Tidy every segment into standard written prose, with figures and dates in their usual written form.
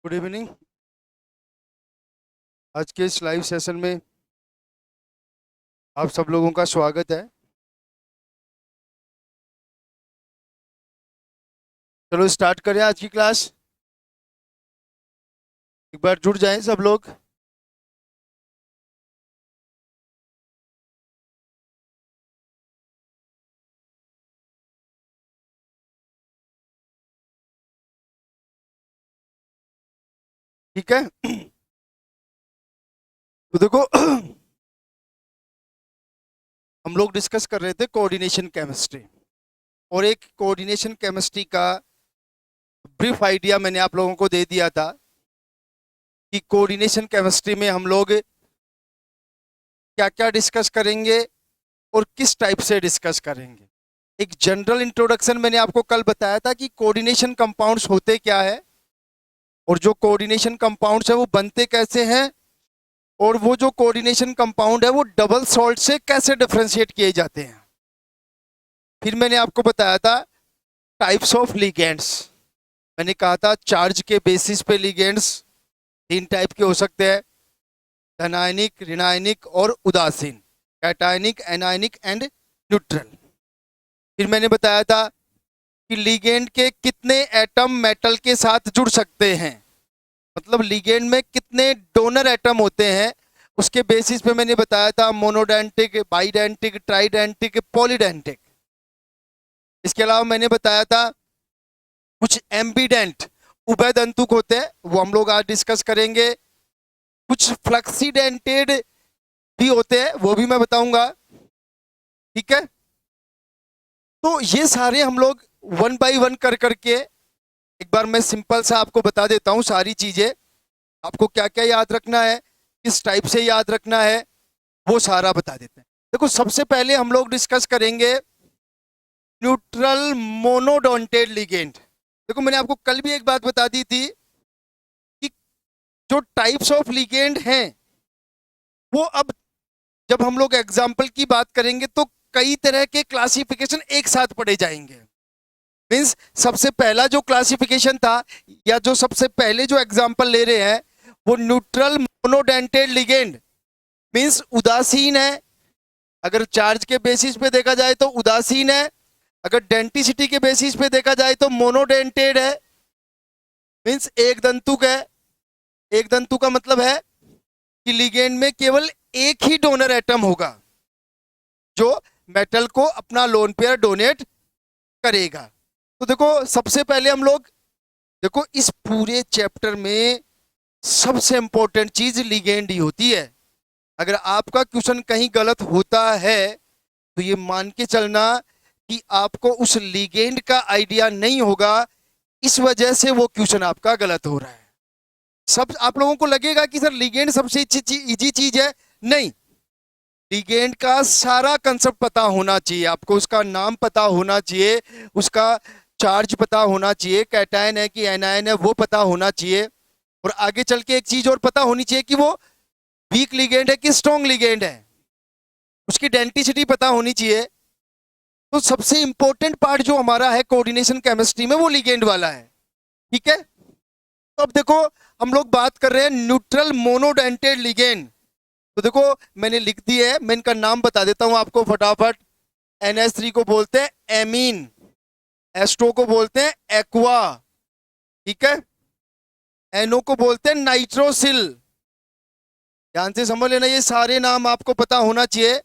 Good evening. आज के इस लाइव सेशन में आप सब लोगों का स्वागत है। चलो स्टार्ट करें आज की क्लास। एक बार जुड़ जाएं सब लोग। ठीक है। तो देखो हम लोग डिस्कस कर रहे थे कोऑर्डिनेशन केमिस्ट्री, और एक कोऑर्डिनेशन केमिस्ट्री का ब्रीफ आइडिया मैंने आप लोगों को दे दिया था कि कोऑर्डिनेशन केमिस्ट्री में हम लोग क्या क्या डिस्कस करेंगे और किस टाइप से डिस्कस करेंगे। एक जनरल इंट्रोडक्शन मैंने आपको कल बताया था कि कोऑर्डिनेशन कंपाउंड्स होते क्या है, और जो कोऑर्डिनेशन कंपाउंड्स है वो बनते कैसे हैं, और वो जो कोऑर्डिनेशन कंपाउंड है वो डबल सॉल्ट से कैसे डिफरेंशिएट किए जाते हैं। फिर मैंने आपको बताया था टाइप्स ऑफ लिगेंड्स। मैंने कहा था चार्ज के बेसिस पे लिगेंड्स तीन टाइप के हो सकते हैं: धनायनिक, ऋणायनिक और उदासीन, कैटायनिक, एनायनिक एंड न्यूट्रल। फिर मैंने बताया था कि लिगेंड के कितने एटम मेटल के साथ जुड़ सकते हैं, मतलब लिगेंड में कितने डोनर एटम होते हैं, उसके बेसिस पे मैंने बताया था मोनोडेंटिक, बाइडेंटिक, ट्राइडेंटिक, पॉलीडेंटिक। इसके अलावा मैंने बताया था कुछ एम्बीडेंट उभयदंतुक होते हैं, वो हम लोग आज डिस्कस करेंगे। कुछ फ्लक्सीडेंटेड भी होते हैं, वो भी मैं बताऊंगा। ठीक है। तो ये सारे हम लोग वन बाय वन कर करके एक बार मैं सिंपल सा आपको बता देता हूँ सारी चीजें। आपको क्या क्या याद रखना है, किस टाइप से याद रखना है, वो सारा बता देते हैं। देखो सबसे पहले हम लोग डिस्कस करेंगे न्यूट्रल मोनोडोंटेड लिगेंड। देखो मैंने आपको कल भी एक बात बता दी थी कि जो टाइप्स ऑफ लिगेंड हैं वो अब जब हम लोग एग्जाम्पल की बात करेंगे तो कई तरह के क्लासिफिकेशन एक साथ पढ़े जाएंगे। मीन्स सबसे पहला जो क्लासिफिकेशन था या जो सबसे पहले जो एग्जाम्पल ले रहे हैं वो न्यूट्रल मोनोडेंटेड लिगेंड मीन्स उदासीन है। अगर चार्ज के बेसिस पे देखा जाए तो उदासीन है, अगर डेंटिसिटी के बेसिस पे देखा जाए तो मोनोडेंटेड है, मीन्स एक दंतुक है। एक दंतु का मतलब है कि लिगेंड में केवल एक ही डोनर एटम होगा जो मेटल को अपना लोन पेयर डोनेट करेगा। तो देखो सबसे पहले हम लोग देखो इस पूरे चैप्टर में सबसे इंपॉर्टेंट चीज लिगेंड ही होती है। अगर आपका क्वेश्चन कहीं गलत होता है तो ये मान के चलना कि आपको उस लिगेंड का आइडिया नहीं होगा, इस वजह से वो क्वेश्चन आपका गलत हो रहा है। सब आप लोगों को लगेगा कि सर लिगेंड सबसे इजी चीज है, नहीं। लिगेंड का सारा कंसेप्ट पता होना चाहिए आपको, उसका नाम पता होना चाहिए, उसका चार्ज पता होना चाहिए, कैटायन है कि एनायन है वो पता होना चाहिए, और आगे चल के एक चीज और पता होनी चाहिए कि वो वीक लिगेंड है कि स्ट्रॉन्ग लिगेंड है, उसकी डेंटिसिटी पता होनी चाहिए। तो सबसे इंपॉर्टेंट पार्ट जो हमारा है कोऑर्डिनेशन केमिस्ट्री में वो लिगेंड वाला है। ठीक है। तो अब देखो हम लोग बात कर रहे हैं न्यूट्रल मोनोडेंटेड लिगेंड। तो देखो मैंने लिख दी है, मैं इनका नाम बता देता हूं आपको फटाफट। NH3 को बोलते हैं एमीन, H2 को बोलते हैं एक्वा, ठीक है। NO को बोलते हैं नाइट्रोसिल। ध्यान से समझ लेना, ये सारे नाम आपको पता होना चाहिए।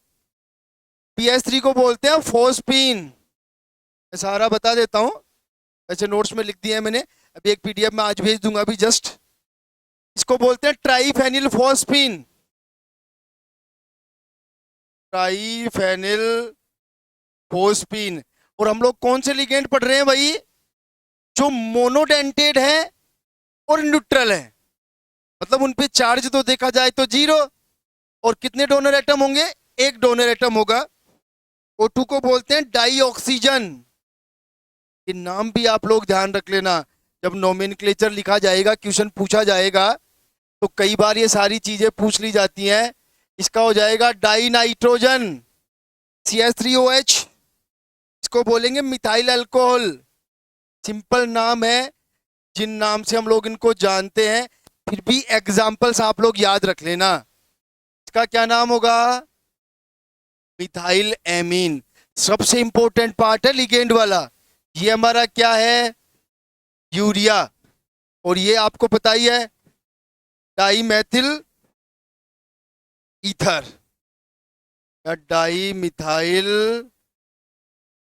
PS3 को बोलते हैं फोस्पीन, मैं सारा बता देता हूं, ऐसे नोट्स में लिख दिए हैं मैंने, अभी एक PDF में आज भेज दूंगा अभी जस्ट। इसको बोलते हैं ट्राइफेनिल फोस्फीन, ट्राइफेनिल फोस्फीन। और हम लोग कौन से लिगेंड पढ़ रहे हैं भाई? जो मोनोडेंटेड है और न्यूट्रल है, मतलब उन पे चार्ज तो देखा जाए तो जीरो, और कितने डोनर एटम होंगे? एक डोनर एटम होगा। O2 को बोलते हैं डाई ऑक्सीजन। ये नाम भी आप लोग ध्यान रख लेना, जब नोमेनक्लेचर लिखा जाएगा, क्वेश्चन पूछा जाएगा तो कई बार ये सारी चीजें पूछ ली जाती हैं। इसका हो जाएगा डाई नाइट्रोजन, CH3OH। इसको बोलेंगे मिथाइल अल्कोहल, सिंपल नाम है, जिन नाम से हम लोग इनको जानते हैं, फिर भी एग्जाम्पल्स आप लोग याद रख लेना। इसका क्या नाम होगा? Methyl amine. सबसे इंपॉर्टेंट पार्ट है लिगेंड वाला। ये हमारा क्या है? यूरिया। और ये आपको पता ही है, डाई मैथिल ईथर या डाई मिथाइल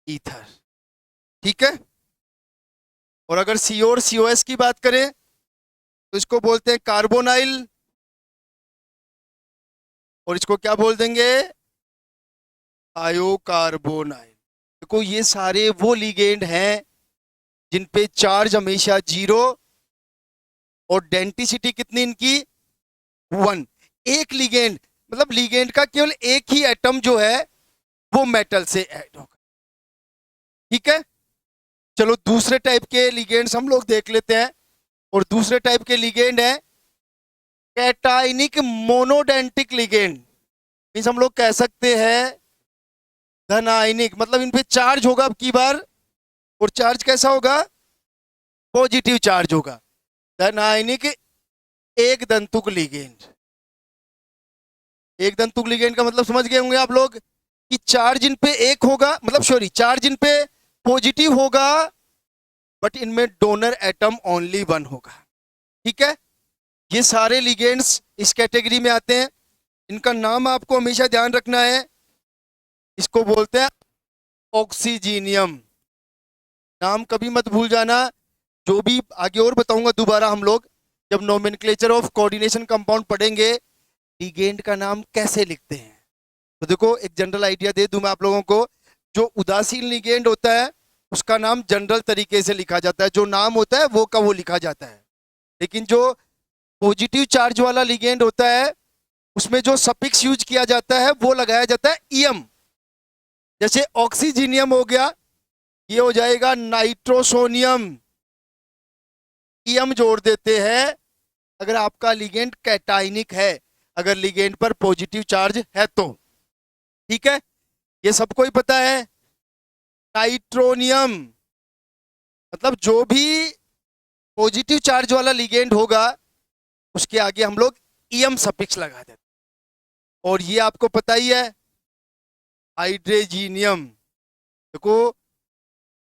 ईथर। ठीक है। और अगर CO और COS की बात करें तो इसको बोलते हैं कार्बोनाइल, और इसको क्या बोल देंगे? थायोकार्बोनाइल। देखो ये सारे वो लिगेंड हैं जिन पे चार्ज हमेशा 0 और डेंसिटी कितनी इनकी? 1। एक लिगेंड, मतलब लिगेंड का केवल एक ही एटम जो है वो मेटल से ऐड होगा। ठीक है। चलो दूसरे टाइप के लिगेंड्स हम लोग देख लेते हैं। और दूसरे टाइप के लिगेंड है कैटाइनिक मोनोडेंटिक लिगेंड। मीन्स हम लोग कह सकते हैं धनायनिक, मतलब इन पे चार्ज होगा अब की बार, और चार्ज कैसा होगा? पॉजिटिव चार्ज होगा। धनायनिक एक दंतुक लिगेंड। एक दंतुक लिगेंड का मतलब समझ गए होंगे आप लोग कि चार्ज इन पे एक होगा, मतलब सॉरी, चार्ज इन पे पॉजिटिव होगा बट इनमें डोनर एटम ओनली 1 होगा। ठीक है। ये सारे लिगेंड्स इस कैटेगरी में आते हैं। इनका नाम आपको हमेशा ध्यान रखना है। इसको बोलते हैं ऑक्सीजीनियम। नाम कभी मत भूल जाना। जो भी आगे और बताऊंगा दोबारा, हम लोग जब नोमेनक्लेचर ऑफ कोऑर्डिनेशन कंपाउंड पढ़ेंगे, लिगेंड का नाम कैसे लिखते हैं। तो देखो एक जनरल आइडिया दे दूं मैं आप लोगों को। जो उदासीन लिगेंड होता है उसका नाम जनरल तरीके से लिखा जाता है, जो नाम होता है वो का वो लिखा जाता है। लेकिन जो पॉजिटिव चार्ज वाला लिगेंड होता है उसमें जो सफिक्स यूज किया जाता है वो लगाया जाता है ईएम। जैसे ऑक्सीजीनियम हो गया, ये हो जाएगा नाइट्रोसोनियम। ईएम जोड़ देते हैं अगर आपका लिगेंड कैटाइनिक है, अगर लिगेंड पर पॉजिटिव चार्ज है तो। ठीक है। ये सबको ही पता है। नाइट्रोनियम, मतलब जो भी पॉजिटिव चार्ज वाला लिगेंड होगा उसके आगे हम लोग ईएम सफिक्स लगा देते हैं। और ये आपको पता ही है हाइड्रोजीनियम। देखो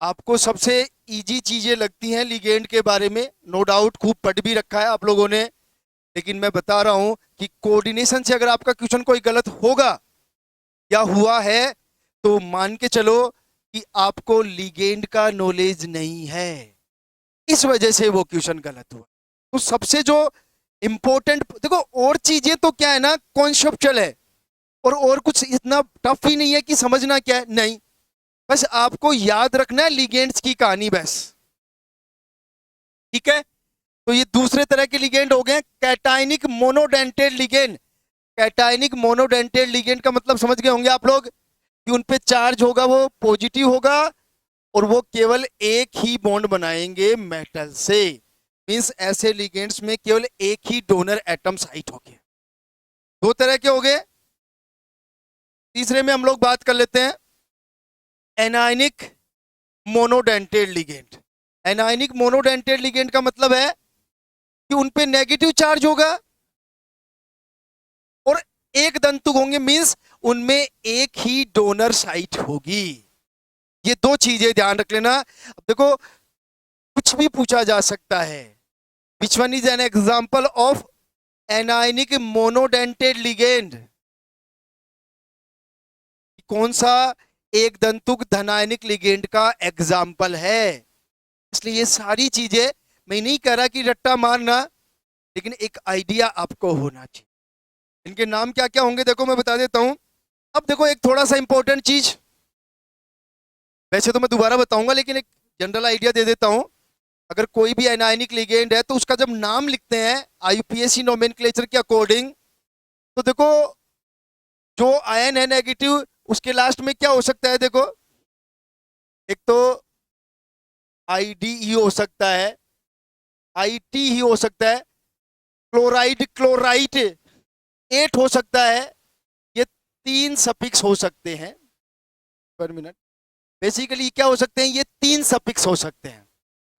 आपको सबसे इजी चीजें लगती हैं लिगेंड के बारे में, नो डाउट खूब पढ़ भी रखा है आप लोगों ने, लेकिन मैं बता रहा हूं कि कोऑर्डिनेशन से अगर आपका क्वेश्चन कोई गलत होगा या हुआ है तो मान के चलो कि आपको लिगेंड का नॉलेज नहीं है, इस वजह से वो क्वेश्चन गलत हुआ। तो सबसे जो इंपॉर्टेंट, देखो और चीजें तो क्या है ना, कॉन्सेप्चुअल है, और कुछ इतना टफ ही नहीं है कि समझना क्या है, नहीं, बस आपको याद रखना है लिगेंड्स की कहानी बस। ठीक है। तो ये दूसरे तरह के लिगेंड हो गए cationic monodentate ligand. Cationic monodentate ligand का मतलब समझ गए होंगे आप लोग कि उन पे चार्ज होगा वो पॉजिटिव होगा और वो केवल एक ही बॉन्ड बनाएंगे मेटल से। मींस ऐसे लिगेंड्स में केवल एक ही डोनर एटम साइट होगी। दो तरह के हो गए। तीसरे में हम लोग बात कर लेते हैं anionic monodentate ligand. Anionic monodentate ligand का मतलब है कि उन पे नेगेटिव चार्ज होगा और एक दंतुक होंगे, मींस उनमें एक ही डोनर साइट होगी। ये दो चीजें ध्यान रख लेना। अब देखो कुछ भी पूछा जा सकता है, which one is an example of anionic monodentate ligand, कौन सा एक दंतुक धनायनिक लिगेंड का एग्जाम्पल है। इसलिए ये सारी चीजें मैं नहीं कह रहा कि रट्टा मारना, लेकिन एक आइडिया आपको होना चाहिए। इनके नाम क्या क्या होंगे देखो मैं बता देता हूं। अब देखो एक थोड़ा सा इंपॉर्टेंट चीज, वैसे तो मैं दोबारा बताऊंगा लेकिन एक जनरल आइडिया दे देता हूं। अगर कोई भी एनायनिक लिगेंड है तो उसका जब नाम लिखते हैं आईयूपीएसी नोमेनक्लेचर के अकॉर्डिंग, तो देखो जो आयन है नेगेटिव उसके लास्ट में क्या हो सकता है, देखो एक तो आईडी हो सकता है, आईटी ही हो सकता है, क्लोराइड क्लोराइट 8 हो सकता है। ये 3 सफिक्स हो सकते हैं पर मिनट। बेसिकली क्या हो सकते हैं, ये 3 सफिक्स हो सकते हैं।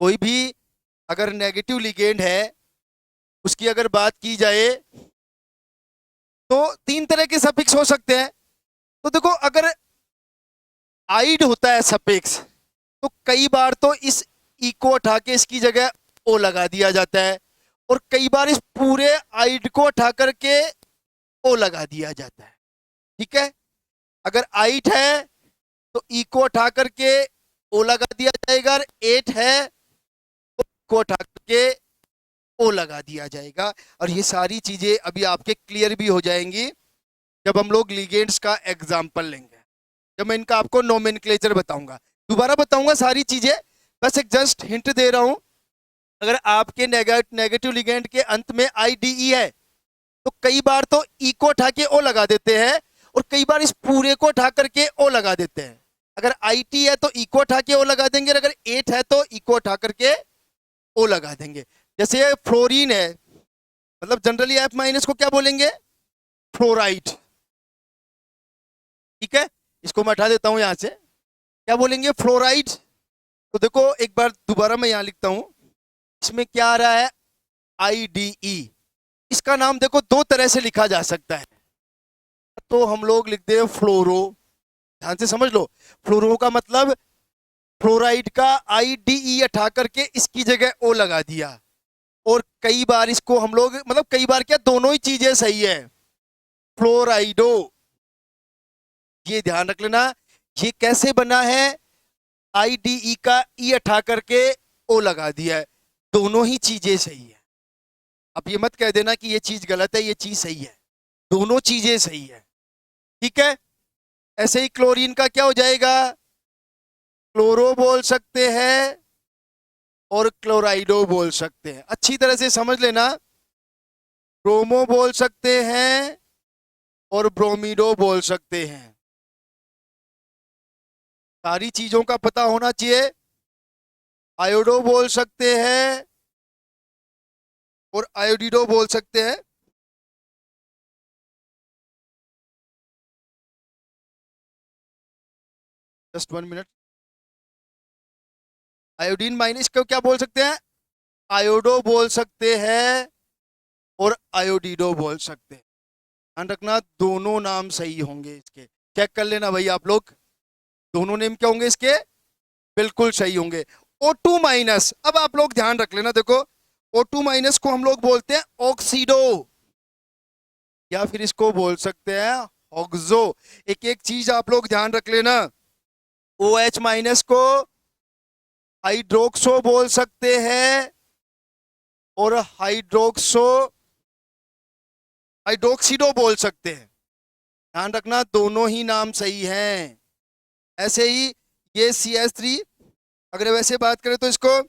कोई भी अगर नेगेटिव लिगेंड है उसकी अगर बात की जाए तो 3 तरह के सफिक्स हो सकते हैं। तो देखो, अगर आइड होता है सफिक्स, तो कई बार तो इस ई को उठा के इसकी जगह ओ लगा दिया जाता है, और कई बार इस पूरे आइड को उठा करके ओ लगा दिया जाता है। ठीक है, अगर आइट है तो ई को उठा करके ओ लगा दिया जाएगा, और एट है तो को उठा करके ओ लगा दिया जाएगा। और ये सारी चीजें अभी आपके क्लियर भी हो जाएंगी जब हम लोग लिगेंड्स का एग्जाम्पल लेंगे, जब मैं इनका आपको नोमेनक्लेचर बताऊंगा। दोबारा बताऊंगा सारी चीजें, बस एक जस्ट हिंट दे रहा हूं। अगर आपके नेगेटिव लिगेंड के अंत में आई डी ई है तो कई बार तो ई को उठा के ओ लगा देते हैं, और कई बार इस पूरे को उठा करके ओ लगा देते हैं। अगर आई टी है तो ई को उठा के ओ लगा देंगे, और अगर एट है तो ई को उठा करके ओ लगा देंगे। जैसे ये फ्लोरीन है, मतलब जनरली एफ माइनस को क्या बोलेंगे? फ्लोराइड। ठीक है, इसको मैं हटा देता हूं यहां से। क्या बोलेंगे? फ्लोराइड। तो देखो एक बार दोबारा मैं यहां लिखता हूं, इसमें क्या आ रहा है? I D E. इसका नाम देखो 2 तरह से लिखा जा सकता है। तो हम लोग लिखते हैं फ्लोरो। ध्यान से समझ लो, फ्लोरो का मतलब फ्लोराइड का आई डी ई हटा करके इसकी जगह ओ लगा दिया। और कई बार इसको हम लोग, मतलब कई बार क्या, दोनों ही चीजें सही है। फ्लोराइडो, ये ध्यान रख लेना। ये कैसे बना है? आई डी ई का ई हटा करके ओ लगा दिया है। दोनों ही चीजें सही है। अब ये मत कह देना कि ये चीज गलत है, ये चीज सही है। दोनों चीजें सही है। ठीक है, ऐसे ही क्लोरीन का क्या हो जाएगा? क्लोरो बोल सकते हैं और क्लोराइडो बोल सकते हैं। अच्छी तरह से समझ लेना, ब्रोमो बोल सकते हैं और ब्रोमीडो बोल सकते हैं। सारी चीजों का पता होना चाहिए। आयोडो बोल सकते हैं और आयोडीडो बोल सकते हैं। Just 1 minute. आयोडीन माइनस को क्या बोल सकते हैं? आयोडो बोल सकते हैं और आयोडीडो बोल सकते हैं। ध्यान रखना, दोनों नाम सही होंगे इसके। चेक कर लेना भाई आप लोग, दोनों नेम क्या होंगे इसके? बिल्कुल सही होंगे। O2 माइनस, अब आप लोग ध्यान रख लेना, देखो O2 माइनस को हम लोग बोलते हैं ऑक्सीडो, या फिर इसको बोल सकते हैं ऑक्सो। एक एक चीज आप लोग ध्यान रख लेना। OH माइनस को हाइड्रोक्सो बोल सकते हैं और हाइड्रोक्सीडो बोल सकते हैं। ध्यान रखना, दोनों ही नाम सही हैं। ऐसे ही ये CH3, अगर वैसे बात करें तो इसको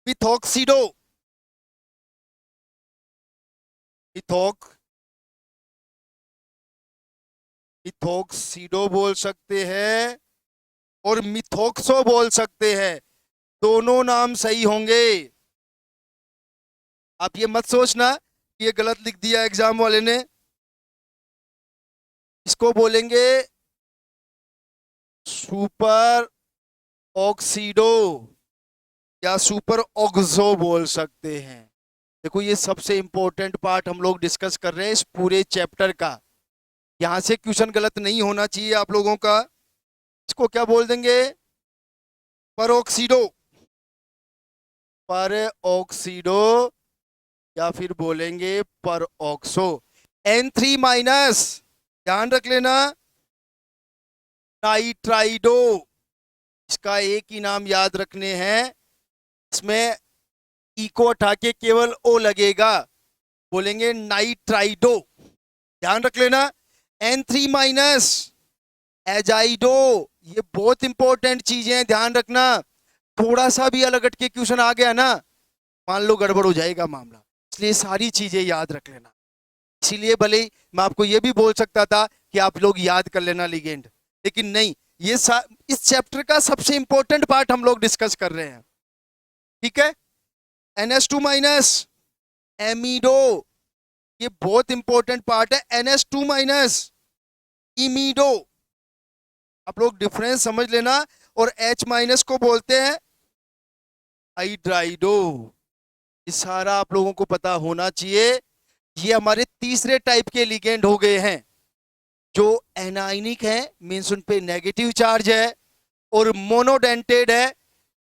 मिथॉक्सीडो, मिथॉक्सीडो बोल सकते हैं और मिथॉक्सो बोल सकते हैं। दोनों नाम सही होंगे। आप ये मत सोचना कि ये गलत लिख दिया एग्जाम वाले ने। इसको बोलेंगे सुपर ऑक्सीडो या सुपर ऑक्सो बोल सकते हैं। देखो, ये सबसे इंपॉर्टेंट पार्ट हम लोग डिस्कस कर रहे हैं इस पूरे चैप्टर का। यहां से क्वेश्चन गलत नहीं होना चाहिए आप लोगों का। इसको क्या बोल देंगे? परऑक्सीडो, परऑक्सीडो, या फिर बोलेंगे परऑक्सो। N3 माइनस, ध्यान रख लेना, नाइट्राइडो। इसका एक ही नाम याद रखने हैं, इसमें ई को हटा के केवल ओ लगेगा, बोलेंगे नाइट्राइडो। ध्यान रख लेना। N3 माइनस एजाइडो, ये बहुत इंपॉर्टेंट चीजें हैं, ध्यान रखना। थोड़ा सा भी अलग हट के क्वेश्चन आ गया ना, मान लो गड़बड़ हो जाएगा मामला। इसलिए सारी चीजें याद रख लेना। इसीलिए भले ही मैं आपको ये भी बोल सकता था कि आप लोग याद कर लेना लिगेंड, लेकिन नहीं, ये इस चैप्टर का सबसे इंपॉर्टेंट पार्ट हम लोग डिस्कस कर रहे हैं। ठीक है, NH2 माइनस एमिडो, ये बहुत इंपॉर्टेंट पार्ट है। NH2 माइनस इमिडो, आप लोग डिफरेंस समझ लेना। और H माइनस को बोलते हैं हाइड्राइडो। ये सारा आप लोगों को पता होना चाहिए। ये हमारे तीसरे टाइप के लिगेंड हो गए हैं जो एनाइनिक है, मीन्स उन पे नेगेटिव चार्ज है, और मोनोडेंटेड है,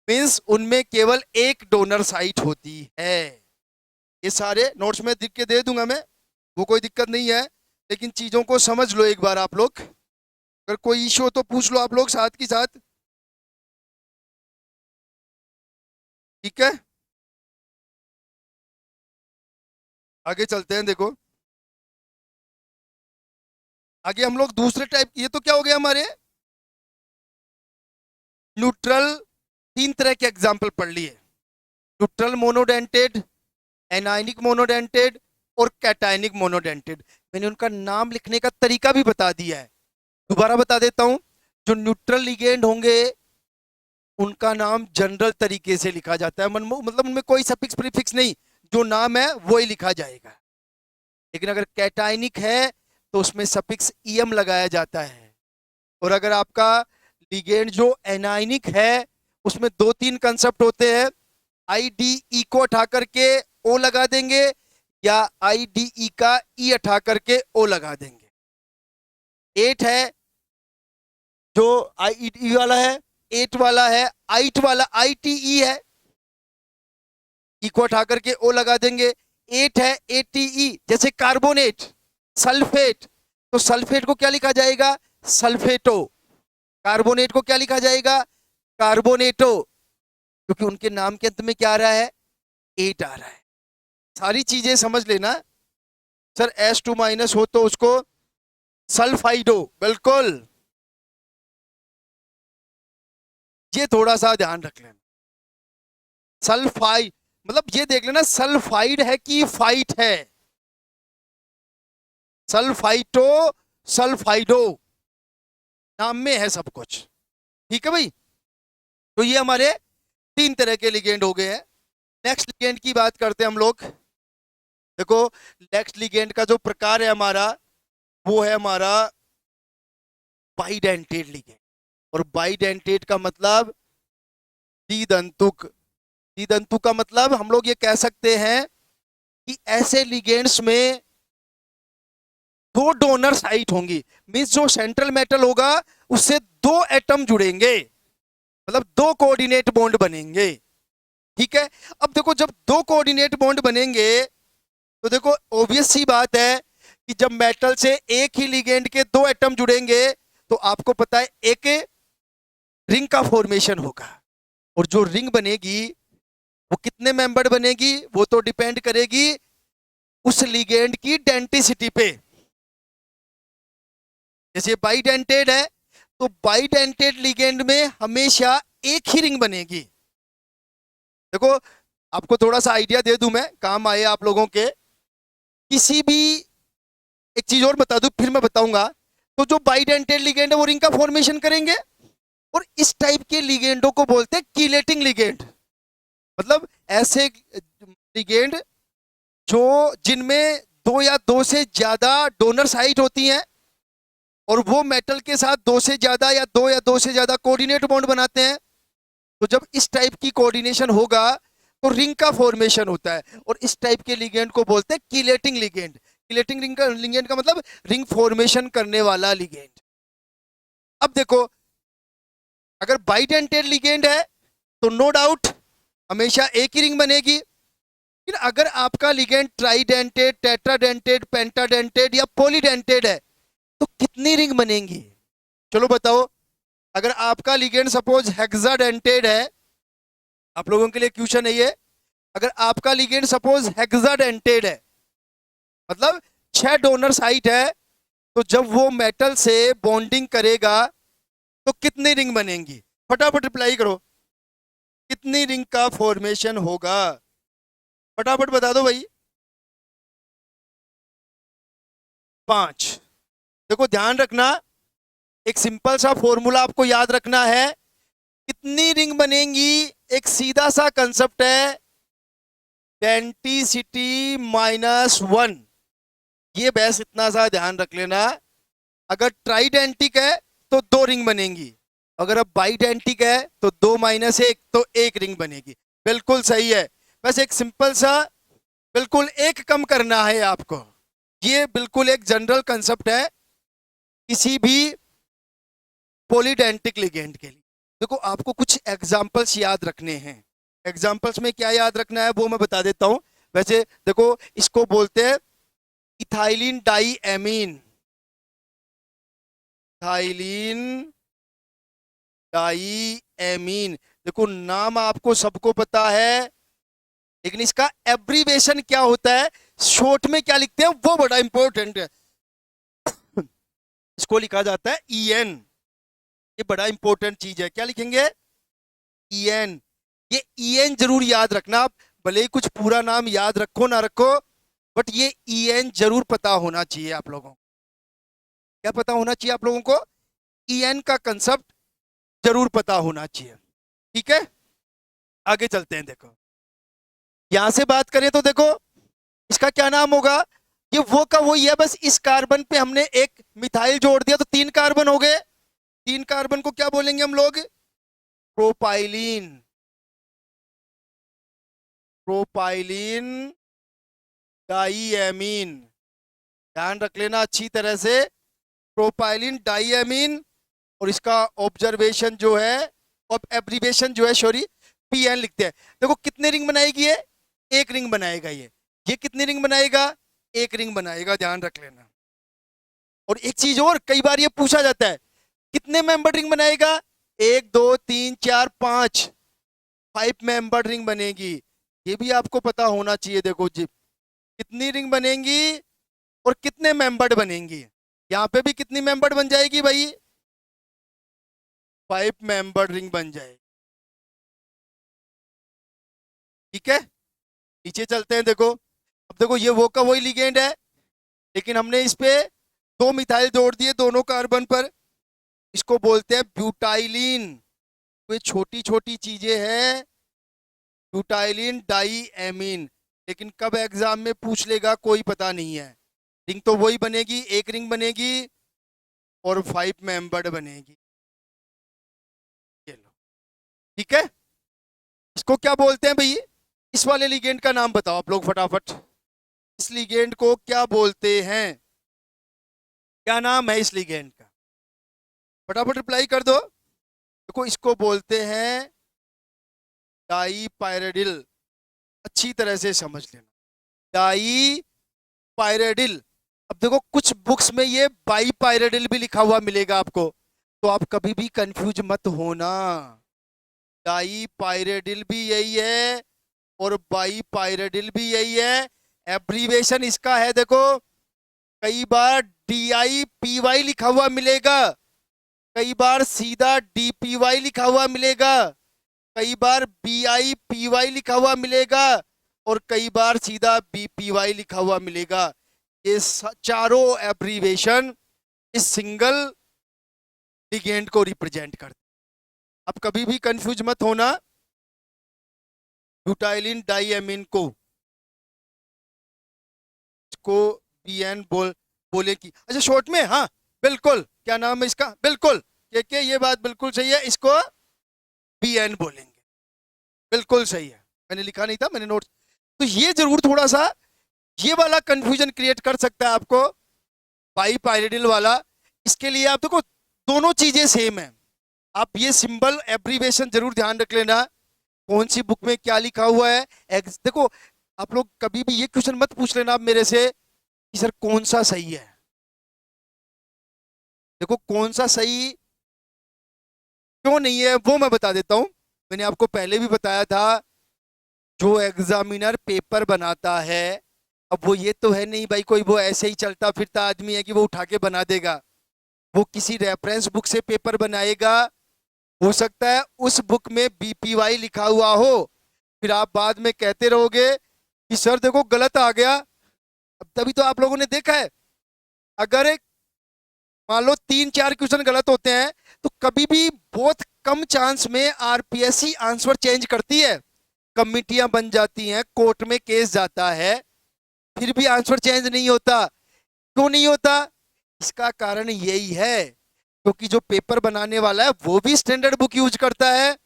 मीन्स उनमें केवल एक डोनर साइट होती है। ये सारे नोट्स में लिख के दे दूंगा मैं, वो कोई दिक्कत नहीं है, लेकिन चीजों को समझ लो एक बार आप लोग। अगर कोई इश्यू हो तो पूछ लो आप लोग साथ की साथ, ठीक है। आगे चलते हैं। देखो आगे हम लोग दूसरे टाइप, ये तो क्या हो गया हमारे न्यूट्रल। तीन तरह के एग्जाम्पल पढ़ लिए, न्यूट्रल मोनोडेंटेड, एनाइनिक मोनोडेंटेड और कैटायनिक मोनोडेंटेड। मैंने उनका नाम लिखने का तरीका भी बता दिया है, दोबारा बता देता हूं। जो न्यूट्रल लिगेंड होंगे उनका नाम जनरल तरीके से लिखा जाता है, मतलब उनमें कोई सफिक्स प्रीफिक्स नहीं, जो नाम है वो ही लिखा जाएगा। लेकिन अगर कैटायनिक है तो उसमें सफिक्स ईएम लगाया जाता है। और अगर आपका लिगेंड जो एनाइनिक है उसमें दो तीन कंसेप्ट होते हैं, आईडीई को हटा करके ओ लगा देंगे, या आईडीई का ई हटा करके ओ लगा देंगे। 8 है जो आईई वाला है, 8 वाला है, आइट वाला आईटीई है, ई को हटा करके ओ लगा देंगे। 8 है एटीई, जैसे कार्बोनेट, सल्फेट, तो सल्फेट को क्या लिखा जाएगा, सल्फेटो। कार्बोनेट को क्या लिखा जाएगा, कार्बोनेटो, क्योंकि उनके नाम के अंत में क्या आ रहा है, 8 आ रहा है। सारी चीजें समझ लेना। सर S2 माइनस हो तो उसको सल्फाइडो, बिल्कुल, ये थोड़ा सा ध्यान रख लेना। सल्फाइड मतलब ये देख लेना सल्फाइड है कि फाइट है, सल्फाइटो, सल्फाइडो, नाम में है सब कुछ, ठीक है भाई। तो ये हमारे तीन तरह के लिगेंड हो गए हैं। नेक्स्ट लिगेंड की बात करते हैं हम लोग। देखो नेक्स्ट लिगेंड का जो प्रकार है हमारा, वो है हमारा बाइडेंटेड लिगेंड। और बाइडेंटेड का मतलब द्विदंतुक। द्विदंतु का मतलब हम लोग ये कह सकते हैं कि ऐसे लिगेंड्स में दो डोनर साइट होंगी, मींस जो सेंट्रल मेटल होगा उससे दो एटम जुड़ेंगे, मतलब दो कोऑर्डिनेट बॉन्ड बनेंगे, ठीक है। अब देखो जब दो कोऑर्डिनेट बॉन्ड बनेंगे तो देखो ऑब्वियस सी बात है कि जब मेटल से एक ही लिगेंड के दो एटम जुड़ेंगे तो आपको पता है एक रिंग का फॉर्मेशन होगा। और जो रिंग बनेगी वो कितने मेंबर्ड बनेगी, वो तो डिपेंड करेगी उस लिगेंड की डेंटिसिटी पे। जैसे बाइडेंटेड है तो बाइडेंटेड लिगेंड में हमेशा एक ही रिंग बनेगी। देखो आपको थोड़ा सा आइडिया दे दूं मैं, काम आए आप लोगों के। किसी भी एक चीज और बता दूं फिर मैं बताऊंगा। तो जो बाइडेंटेड लिगेंड है वो रिंग का फॉर्मेशन करेंगे, और इस टाइप के लिगेंडों को बोलते हैं कीलेटिंग लिगेंड। मतलब ऐसे लिगेंड जो जिनमें दो या दो से ज्यादा डोनर साइट होती हैं और वो मेटल के साथ दो से ज्यादा या दो से ज्यादा कोऑर्डिनेट बॉन्ड बनाते हैं। तो जब इस टाइप की कोऑर्डिनेशन होगा तो रिंग का फॉर्मेशन होता है, और इस टाइप के लिगेंड को बोलते हैं कीलेटिंग लिगेंड। कीलेटिंग लिगेंड का मतलब रिंग फॉर्मेशन करने वाला लिगेंड। अब देखो अगर बाइडेंटेड लिगेंड है तो नो डाउट हमेशा एक ही रिंग बनेगी। लेकिन अगर आपका लिगेंड ट्राइडेंटेड, टेट्राडेंटेड, पेंटाडेंटेड या पॉलीडेंटेड है तो कितनी रिंग बनेंगी, चलो बताओ। अगर आपका लिगेंड सपोज हेक्साडेंटेड है, आप लोगों के लिए क्वेश्चन है ये, अगर आपका लिगेंड सपोज हेक्साडेंटेड है मतलब 6 डोनर साइट है, तो जब वो मेटल से बॉन्डिंग करेगा तो कितनी रिंग बनेंगी, फटाफट रिप्लाई करो, कितनी रिंग का फॉर्मेशन होगा, फटाफट बता दो भाई। 5। देखो ध्यान रखना, एक सिंपल सा फॉर्मूला आपको याद रखना है, कितनी रिंग बनेंगी, एक सीधा सा कंसेप्ट है, डेंटिसिटी -1। ये बस इतना सा ध्यान रख लेना। अगर ट्राइडेंटिक है तो 2 रिंग बनेंगी, अगर अब बाइडेंटिक है तो 2 - 1 तो 1 रिंग बनेगी। बिल्कुल सही है। बस एक सिंपल सा, बिल्कुल एक कम करना है आपको। ये बिल्कुल एक जनरल कंसेप्ट है किसी भी पॉलीडेंटिक लिगेंड के लिए। देखो आपको कुछ एग्जांपल्स याद रखने हैं। एग्जांपल्स में क्या याद रखना है वो मैं बता देता हूं। वैसे देखो, इसको बोलते हैं ethylenediamine. Ethylenediamine, देखो नाम आपको सबको पता है, लेकिन इसका एब्रीवेशन क्या होता है, शॉर्ट में क्या लिखते हैं वो बड़ा इंपॉर्टेंट है। इसको लिखा जाता है ईएन। ये बड़ा इंपॉर्टेंट चीज है। क्या लिखेंगे? ईएन। ये ईएन जरूर याद रखना आप, भले ही कुछ पूरा नाम याद रखो ना रखो, बट ये ईएन जरूर पता होना चाहिए आप लोगों को। क्या पता होना चाहिए आप लोगों को? ईएन का कंसेप्ट जरूर पता होना चाहिए। ठीक है, आगे चलते हैं। देखो यहां से बात करें तो देखो इसका क्या नाम होगा, ये वो का वही है, बस इस कार्बन पे हमने एक मिथाइल जोड़ दिया तो 3 कार्बन हो गए। 3 कार्बन को क्या बोलेंगे हम लोग? प्रोपाइलीन। प्रोपाइलीन डाईएमीन, ध्यान रख लेना अच्छी तरह से। प्रोपाइलीन डाईएमीन, और इसका ऑब्जर्वेशन जो है, और एब्रीवेशन जो है, सॉरी, पीएन लिखते हैं। देखो कितने रिंग बनाएगी ये? एक रिंग बनाएगा ये कितनी रिंग बनाएगा? एक रिंग बनाएगा, ध्यान रख लेना। और एक चीज और, कई बार ये पूछा जाता है कितने मेंबर रिंग बनाएगा? 1 2 3 4 5, 5 मेंबर रिंग बनेगी। ये भी आपको पता होना चाहिए। देखो जी, कितनी रिंग बनेंगी और कितने मेंबर्ड बनेंगी। यहाँ पे भी कितनी मेंबर्ड बन जाएगी भाई? 5 मेंबर्ड रिंग बन जाएगी। ठीक है, नीचे चलते हैं। देखो अब देखो ये वो का वही लिगेंड है, लेकिन हमने इस पे 2 मिथाइल जोड़ दिए दोनों कार्बन पर। इसको बोलते हैं ब्यूटाइलिन। ये छोटी छोटी चीजें हैं, ब्यूटाइलिन डाई एमीन, लेकिन कब एग्जाम में पूछ लेगा कोई पता नहीं है। रिंग तो वही बनेगी, एक रिंग बनेगी और 5 मेंबर्ड बनेगी। चलो ठीक है, इसको क्या बोलते हैं भाई? इस वाले लिगेंड का नाम बताओ आप लोग फटाफट। इस लिगेंड को क्या बोलते हैं? क्या नाम है इस लिगेंड का? फटाफट रिप्लाई कर दो। देखो इसको बोलते हैं डाई पायरेडिल। अच्छी तरह से समझ लेना, डाई पायरेडिल। अब देखो कुछ बुक्स में ये बाई पायरेडिल भी लिखा हुआ मिलेगा आपको, तो आप कभी भी कंफ्यूज मत होना। डाई पायरेडिल भी यही है और बाई पायरेडिल भी यही है। एब्रीवेशन इसका है, देखो कई बार DIPY लिखा हुआ मिलेगा, कई बार सीधा DPY लिखा हुआ मिलेगा, कई बार BIPY लिखा हुआ मिलेगा, और कई बार सीधा BPY लिखा हुआ मिलेगा। ये चारों एब्रीवेशन इस सिंगल लिगेंड को रिप्रेजेंट करते। अब कभी भी कंफ्यूज मत होना ब्यूटाइलिन डाईएमीन को BN बोले की। अच्छा शॉर्ट में, हाँ बिल्कुल, क्या नाम है इसका? बिल्कुल के ये बात बिल्कुल सही है, इसको BN बोलेंगे। बिल्कुल सही है, मैंने लिखा नहीं था, मैंने नोट। तो ये जरूर थोड़ा सा ये वाला कंफ्यूजन क्रिएट कर सकता है आपको, बाई पायरिडिल वाला। इसके लिए आप देखो दोनों चीजें सेम है, आप ये सिंबल एब्रीवेशन जरूर ध्यान रख लेना, कौन सी बुक में क्या लिखा हुआ है। देखो आप लोग कभी भी ये क्वेश्चन मत पूछ लेना आप मेरे से कि सर कौन सा सही है। देखो कौन सा सही क्यों नहीं है वो मैं बता देता हूं। मैंने आपको पहले भी बताया था, जो एग्जामिनर पेपर बनाता है, अब वो ये तो है नहीं भाई कोई वो ऐसे ही चलता फिरता आदमी है कि वो उठा के बना देगा। वो किसी रेफरेंस बुक से पेपर बनाएगा, हो सकता है उस बुक में BPY लिखा हुआ हो, फिर आप बाद में कहते रहोगे कि सर देखो गलत आ गया। अब तभी तो आप लोगों ने देखा है, अगर एक मान लो 3-4 क्वेश्चन गलत होते हैं तो कभी भी बहुत कम चांस में RPSC आंसर चेंज करती है, कमिटियां बन जाती हैं, कोर्ट में केस जाता है, फिर भी आंसर चेंज नहीं होता। क्यों नहीं होता? इसका कारण यही है क्योंकि जो पेपर बनाने वाला है वो भी स्टैंडर्ड बुक यूज करता है,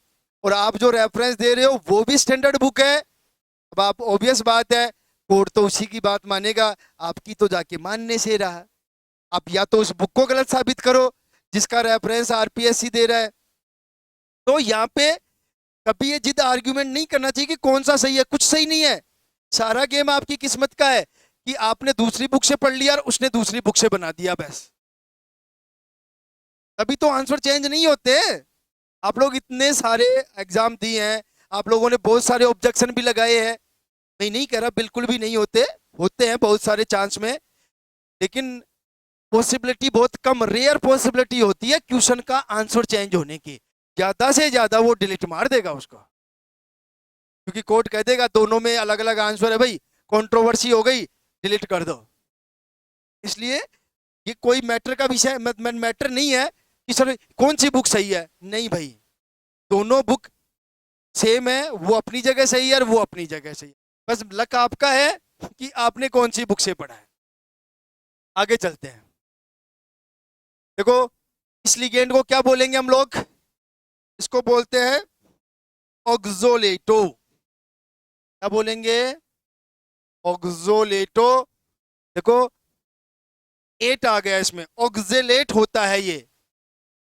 और आप जो रेफरेंस दे रहे हो वो भी स्टैंडर्ड बुक है। अब आप ऑब्वियस बात है कोर्ट तो उसी की बात मानेगा, आपकी तो जाके मानने से रहा। आप या तो उस बुक को गलत साबित करो जिसका रेफरेंस आरपीएससी दे रहा है। तो यहाँ पे कभी ये जिद आर्ग्यूमेंट नहीं करना चाहिए कि कौन सा सही है, कुछ सही नहीं है। सारा गेम आपकी किस्मत का है कि आपने दूसरी बुक से पढ़ लिया और उसने दूसरी बुक से बना दिया, बस। तभी तो आंसर चेंज नहीं होते। आप लोग इतने सारे एग्जाम दिए हैं, आप लोगों ने बहुत सारे ऑब्जेक्शन भी लगाए हैं, मैं नहीं कह रहा बिल्कुल भी नहीं होते, होते हैं बहुत सारे चांस में, लेकिन पॉसिबिलिटी बहुत कम, रेयर पॉसिबिलिटी होती है क्वेश्चन का आंसर चेंज होने की। ज्यादा से ज्यादा वो डिलीट मार देगा उसको, क्योंकि कोर्ट कह देगा दोनों में अलग अलग आंसर है भाई, कंट्रोवर्सी हो गई, डिलीट कर दो। इसलिए ये कोई मैटर का विषय मैटर नहीं है कि सर कौन सी बुक सही है, नहीं भाई, दोनों बुक सेम है, वो अपनी जगह सही है और वो अपनी जगह सही है। बस लक आपका है कि आपने कौन सी बुक से पढ़ा है। आगे चलते हैं। देखो इस लिगेंड को क्या बोलेंगे हम लोग, इसको बोलते हैं ऑक्सोलेटो। क्या बोलेंगे, ऑक्सोलेटो। देखो 8 आ गया इसमें, ऑक्सलेट होता है ये,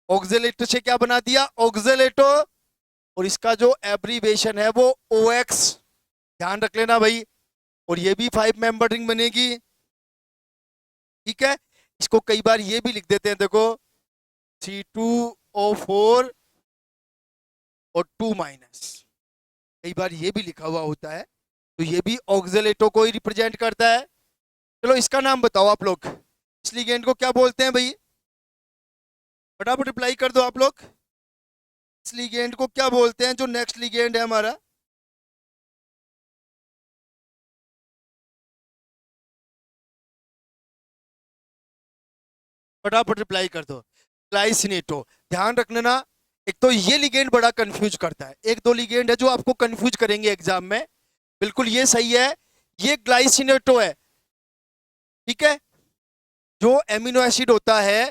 ऑक्सलेटो से क्या बना दिया, ऑक्सलेटो, और इसका जो एब्रीवेशन है वो OX, ध्यान रख लेना भाई। और ये भी 5 मेंबर रिंग बनेगी, ठीक है। इसको कई बार ये भी लिख देते हैं, देखो C2O4 और 2-, कई बार ये भी लिखा हुआ होता है, तो ये भी ऑक्सलेटो को ही रिप्रेजेंट करता है। चलो इसका नाम बताओ आप लोग, इस लिगेंड को क्या बोलते हैं भाई, फटाफट रिप्लाई कर दो आप लोग। इस लिगेंड को क्या बोलते हैं, जो नेक्स्ट लिगेंड है हमारा, फटाफट रिप्लाई कर दो। ग्लाइसिनेटो। ध्यान रखना ना, एक तो ये लिगेंड बड़ा कंफ्यूज करता है, एक दो लिगेंड है जो आपको कंफ्यूज करेंगे एग्जाम में, बिल्कुल ये सही है, ये ग्लाइसिनेटो है, ठीक है। जो एमिनो एसिड होता है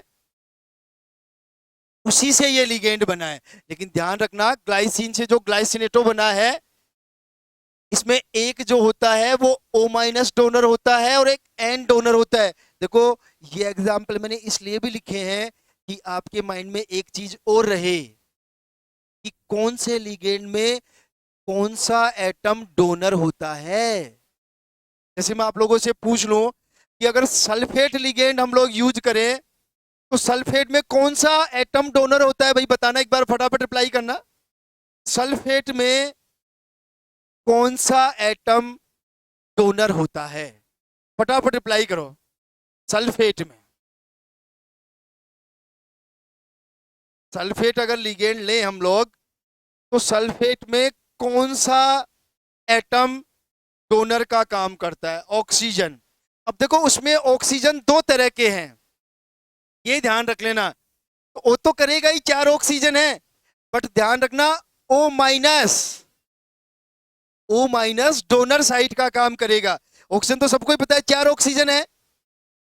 उसी से ये लिगेंड बना है, लेकिन ध्यान रखना ग्लाइसिन से जो ग्लाइसिनेटो बना है, इसमें एक जो होता है वो O- डोनर होता है और एक N डोनर होता है। देखो ये एग्जाम्पल मैंने इसलिए भी लिखे हैं कि आपके माइंड में एक चीज और रहे कि कौन से लिगेंड में कौन सा एटम डोनर होता है। जैसे मैं आप लोगों से पूछ लूं कि अगर सल्फेट लिगेंड हम लोग यूज करें तो सल्फेट में कौन सा एटम डोनर होता है भाई, बताना एक बार, फटाफट रिप्लाई करना। सल्फेट में कौन सा एटम डोनर होता है, फटाफट रिप्लाई करो। सल्फेट में, सल्फेट अगर लिगेंड लें हम लोग तो सल्फेट में कौन सा एटम डोनर का काम करता है, ऑक्सीजन। अब देखो उसमें ऑक्सीजन दो तरह के हैं, ये ध्यान रख लेना। तो वो तो करेगा ही, 4 ऑक्सीजन है, बट ध्यान रखना O- डोनर साइड का काम करेगा। ऑक्सीजन तो सबको ही पता है 4 ऑक्सीजन है,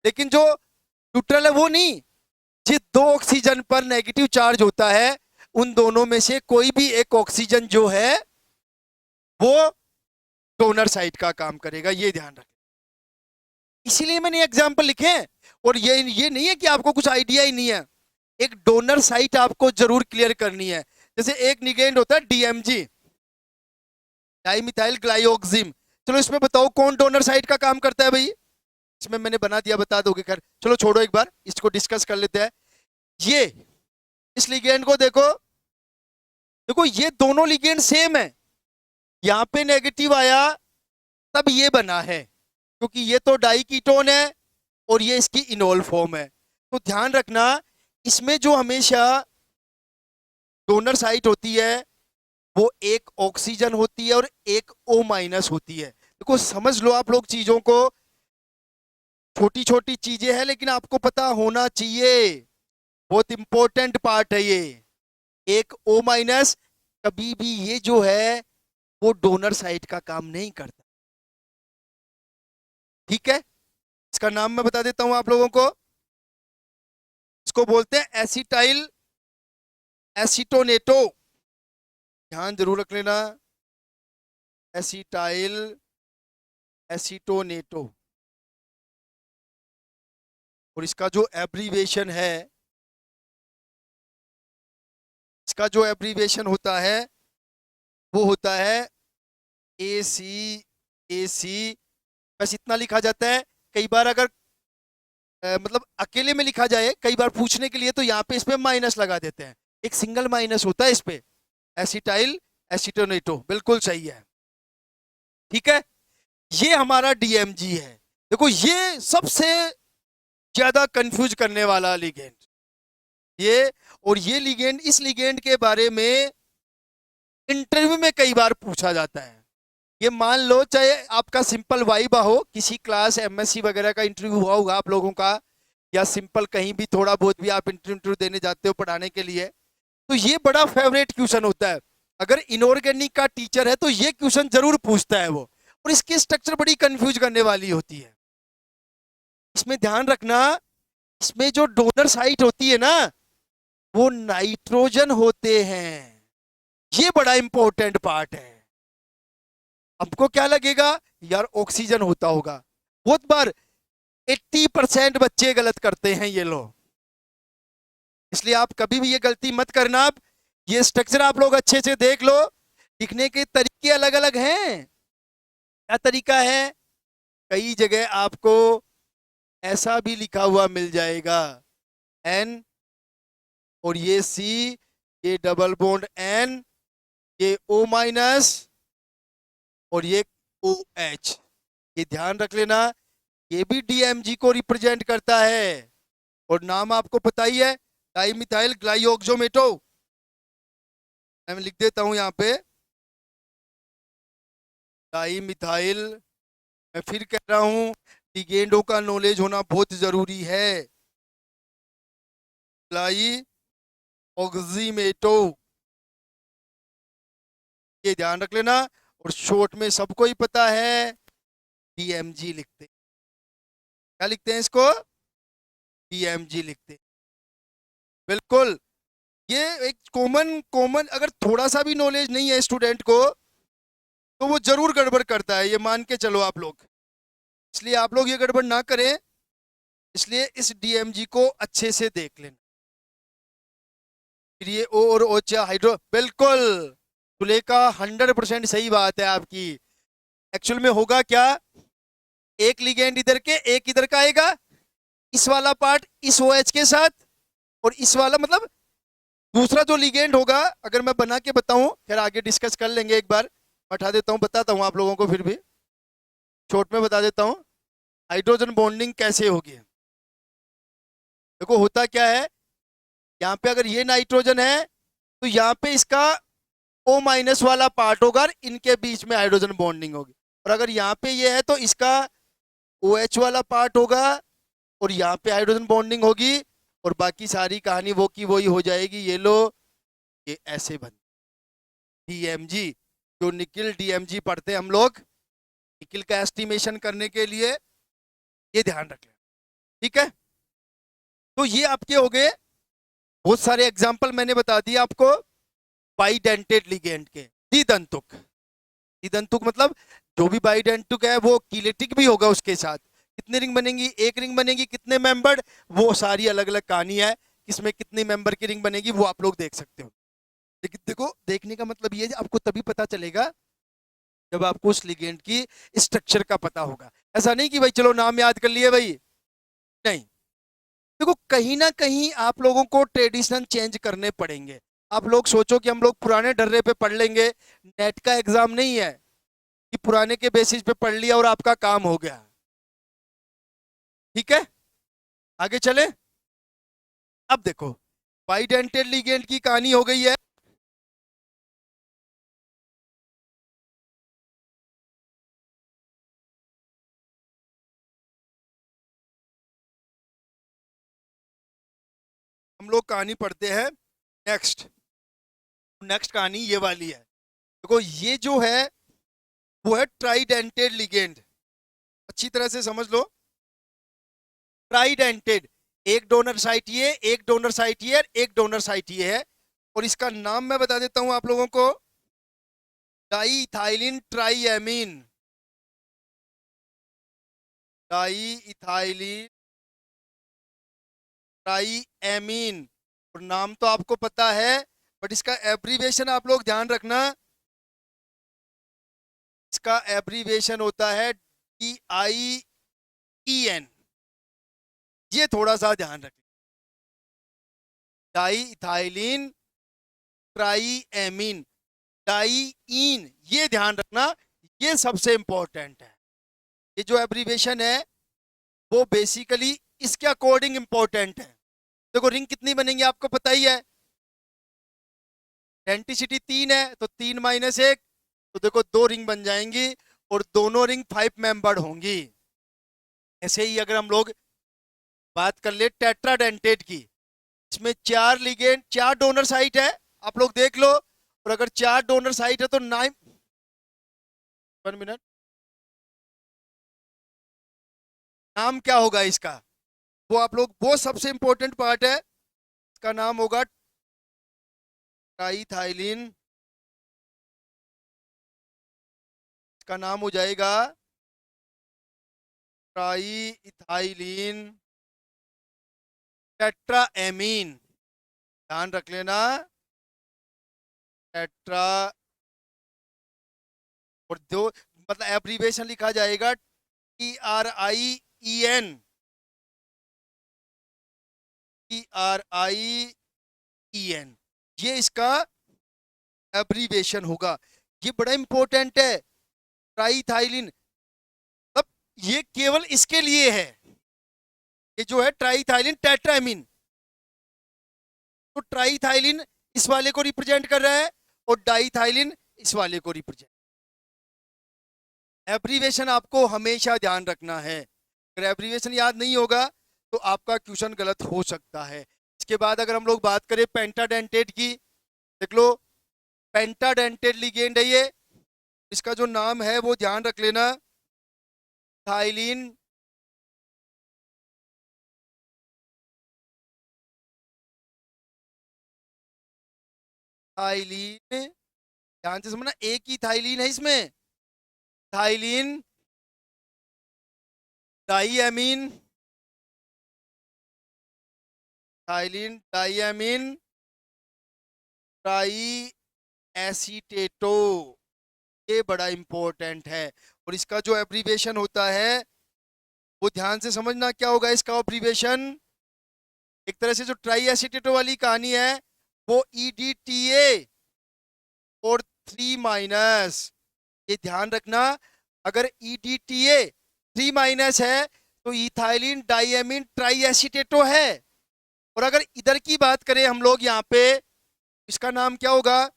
लेकिन जो न्यूट्रल है वो नहीं, जिस 2 ऑक्सीजन पर नेगेटिव चार्ज होता है उन दोनों में से कोई भी एक ऑक्सीजन जो है वो डोनर साइड का काम करेगा, ये ध्यान रखें। इसीलिए मैंने एग्जांपल लिखे हैं, और ये नहीं है कि आपको कुछ आइडिया ही नहीं है, एक डोनर साइट आपको जरूर क्लियर करनी है। जैसे एक लिगेंड होता है DMG, डाइमिथाइल ग्लाइओक्सिम। चलो इसमें बताओ कौन डोनर साइट का काम करता है भाई, इसमें मैंने बना दिया, बता दोगे, खैर चलो छोड़ो, एक बार इसको डिस्कस कर लेते हैं। ये इस लिगेंड को देखो, देखो ये दोनों लिगेंड सेम है, यहाँ पे नेगेटिव आया तब ये बना है, क्योंकि ये तो डाई कीटोन है और ये इसकी इनोल फॉर्म है। तो ध्यान रखना इसमें जो हमेशा डोनर साइट होती है वो एक ऑक्सीजन होती है और एक O- होती है। देखो समझ लो आप लोग चीजों को, छोटी छोटी चीजें हैं लेकिन आपको पता होना चाहिए, बहुत इंपॉर्टेंट पार्ट है ये। एक O- कभी भी ये जो है वो डोनर साइट का काम नहीं करता, ठीक है। इसका नाम मैं बता देता हूं आप लोगों को, इसको बोलते हैं एसिटाइल एसीटोनेटो। ध्यान जरूर रख लेना, एसिटाइल एसीटोनेटो, और इसका जो एब्रीविएशन है, इसका जो एब्रीविएशन होता है वो होता है AC। बस इतना लिखा जाता है। कई बार अगर मतलब अकेले में लिखा जाए, कई बार पूछने के लिए, तो यहाँ पे इसमें माइनस लगा देते हैं, एक सिंगल माइनस होता है इस पे, एसिटाइल एसीटोनेटो, बिल्कुल सही है। ठीक है, ये हमारा DMG है। देखो ये सबसे ज्यादा कंफ्यूज करने वाला लिगेंड ये, और ये लिगेंड, इस लिगेंड के बारे में इंटरव्यू में कई बार पूछा जाता है। ये मान लो चाहे आपका सिंपल वाइबा हो, किसी क्लास MSc वगैरह का इंटरव्यू हुआ होगा आप लोगों का, या सिंपल कहीं भी थोड़ा बहुत भी आप इंटरव्यू देने जाते हो पढ़ाने के लिए, तो ये बड़ा फेवरेट क्वेश्चन होता है। अगर इनऑर्गेनिक का टीचर है तो ये क्वेश्चन जरूर पूछता है वो, और इसकी स्ट्रक्चर बड़ी कंफ्यूज करने वाली होती है। इसमें ध्यान रखना, इसमें जो डोनर साइट होती है ना, वो नाइट्रोजन होते हैं। ये बड़ा इंपॉर्टेंट पार्ट है। हमको क्या लगेगा यार ऑक्सीजन होता होगा, बहुत बार 80% बच्चे गलत करते हैं ये लोग, इसलिए आप कभी भी ये गलती मत करना। आप ये स्ट्रक्चर आप लोग अच्छे से देख लो, लिखने के तरीके अलग अलग हैं। क्या तरीका है, कई जगह आपको ऐसा भी लिखा हुआ मिल जाएगा, N और ये C, ये डबल बॉन्ड N, ये O- और ये OH। ये ध्यान रख लेना, ये भी DMG को रिप्रेजेंट करता है। और नाम आपको पता ही है, डाइमिथाइल ग्लाइओक्सोमेटो। मैं लिख देता हूं यहाँ पे, डाइमिथाइल। मैं फिर कह रहा हूं, लिगेंडों का नॉलेज होना बहुत जरूरी है। ग्लाइओक्सीमेटो, ये ध्यान रख लेना। और शॉर्ट में सबको ही पता है, DMG लिखते। क्या लिखते हैं इसको, DMG लिखते। बिल्कुल, ये एक कॉमन कॉमन अगर थोड़ा सा भी नॉलेज नहीं है स्टूडेंट को, तो वो जरूर गड़बड़ करता है, ये मान के चलो आप लोग। इसलिए आप लोग ये गड़बड़ ना करें, इसलिए इस DMG को अच्छे से देख लेना। फिर ये O और OCH हाइड्रो, बिल्कुल सुलेखा 100% सही बात है आपकी। एक्चुअल में होगा क्या, एक लिगेंड इधर के, एक इधर का आएगा, इस वाला पार्ट इस OH के साथ, और इस वाला मतलब दूसरा जो लिगेंड होगा, अगर मैं बना के बताऊं, फिर आगे डिस्कस कर लेंगे एक बार, बैठा देता हूं, बताता हूं आप लोगों को, फिर भी शॉर्ट में बता देता हूं हाइड्रोजन बॉन्डिंग कैसे होगी। देखो होता क्या है, यहाँ पे अगर ये नाइट्रोजन है तो यहाँ पे इसका O- वाला पार्ट होगा, और इनके बीच में हाइड्रोजन बॉन्डिंग होगी। और अगर यहाँ पे ये है तो इसका OH वाला पार्ट होगा, और यहाँ पे हाइड्रोजन बॉन्डिंग होगी, और बाकी सारी कहानी वो की वही हो जाएगी। ये लो, ये ऐसे बन DMG, जो निकिल DMG पढ़ते हैं हम लोग, निकिल का एस्टिमेशन करने के लिए, ये ध्यान रख लें। ठीक है, तो ये आपके हो गए बहुत सारे एग्जाम्पल, मैंने बता दिया आपको बाइडेंटेड लिगेंड के। द्विदंतुक, द्विदंतुक मतलब जो भी बाइडेंटुक है वो किलेटिक भी होगा उसके साथ। कितनी रिंग बनेगी, एक रिंग बनेगी, कितने मेंबर्ड, वो सारी अलग अलग कहानी है, किसमें कितनी मेंबर की रिंग बनेगी वो आप लोग देख सकते हो। लेकिन देखो, देखने का मतलब ये है, आपको तभी पता चलेगा जब आपको उस लिगेंड की स्ट्रक्चर का पता होगा। ऐसा नहीं कि भाई चलो नाम याद कर लिए भाई, नहीं। देखो कहीं ना कहीं आप लोगों को ट्रेडिशन चेंज करने पड़ेंगे। आप लोग सोचो कि हम लोग पुराने डर्रे पे पढ़ लेंगे, नेट का एग्जाम नहीं है कि पुराने के बेसिस पे पढ़ लिया और आपका काम हो गया। ठीक है, आगे चले। अब देखो बाइडेंटेड लिगेंड की कहानी हो गई है। हम लोग कहानी पढ़ते हैं नेक्स्ट। नेक्स्ट कहानी ये वाली है। देखो ये जो है वो है ट्राइडेंटेड लिगेंड, अच्छी तरह से समझ लो। ट्राइडेंटेड, एक डोनर साइट ये, एक डोनर साइट ये, और एक डोनर साइट ये है। और इसका नाम मैं बता देता हूं आप लोगों को, डाईइथाइलिन ट्राईएमीन, डाईइथाइलिन ट्राईएमीन। और नाम तो आपको पता है, बट इसका एब्रीविएशन आप लोग ध्यान रखना। इसका एब्रीविएशन होता है DIEN, ये थोड़ा सा ध्यान रखें। डाईइथाइलिन ट्राईएमीन, डाईईन, ये ध्यान रखना, ये सबसे इंपॉर्टेंट है। ये जो एब्रीविएशन है वो बेसिकली इसके अकॉर्डिंग इंपॉर्टेंट है। देखो रिंग कितनी बनेंगी आपको पता ही है, आइडेंटिसिटी 3 है तो 3 माइनस 1, तो देखो 2 रिंग बन जाएंगी और दोनों रिंग 5 मेंबर्ड होंगी। ऐसे ही अगर हम लोग बात कर ले टेट्राडेंटेट की, इसमें 4 लिगेंड 4 डोनर साइट है, आप लोग देख लो। और अगर 4 डोनर साइट है तो 9, 1 मिनट, नाम क्या होगा इसका, वो आप लोग, वो सबसे इंपॉर्टेंट पार्ट है। इसका नाम होगा ट्राईइथाइलिन, इसका नाम हो जाएगा ट्राईइथाइलिन टेट्राएमीन। ध्यान रख लेना, टेट्रा, और जो मतलब एब्रीविएशन लिखा जाएगा TRIEN, TRIEN, ये इसका एब्रीविएशन होगा। ये बड़ा इंपॉर्टेंट है। ट्राईइथाइलिन, मतलब ये केवल इसके लिए है, ये जो है ट्राईइथाइलिन टेट्राएमीन। तो ट्राईइथाइलिन इस वाले को रिप्रेजेंट कर रहा है और डाईइथाइलिन इस वाले को रिप्रेजेंट। एब्रीविएशन आपको हमेशा ध्यान रखना है, अगर एब्रीविएशन याद नहीं होगा तो आपका क्वेश्चन गलत हो सकता है। इसके बाद अगर हम लोग बात करें पेंटाडेंटेट की, देख लो पेंटाडेंटेट लिगेंड है ये, इसका जो नाम है वो ध्यान रख लेना, थाइलिन थाइलिन, ध्यान से समझना, एक ही थाइलिन है इसमें, थाइलिन डाईएमीन, थाइलिन डाईएमीन ट्राई एसीटेटो, ये बड़ा इंपॉर्टेंट है। और इसका जो एब्रीविएशन होता है वो ध्यान से समझना क्या होगा इसका एब्रीविएशन। एक तरह से जो ट्राई एसीटेटो वाली कहानी है वो EDTA और 3 माइनस, ये ध्यान रखना। अगर EDTA 3 माइनस है तो इथाइलिन डाईएमीन ट्राई एसीटेटो है। और अगर इधर की बात करें हम लोग यहाँ पे, इसका नाम क्या होगा,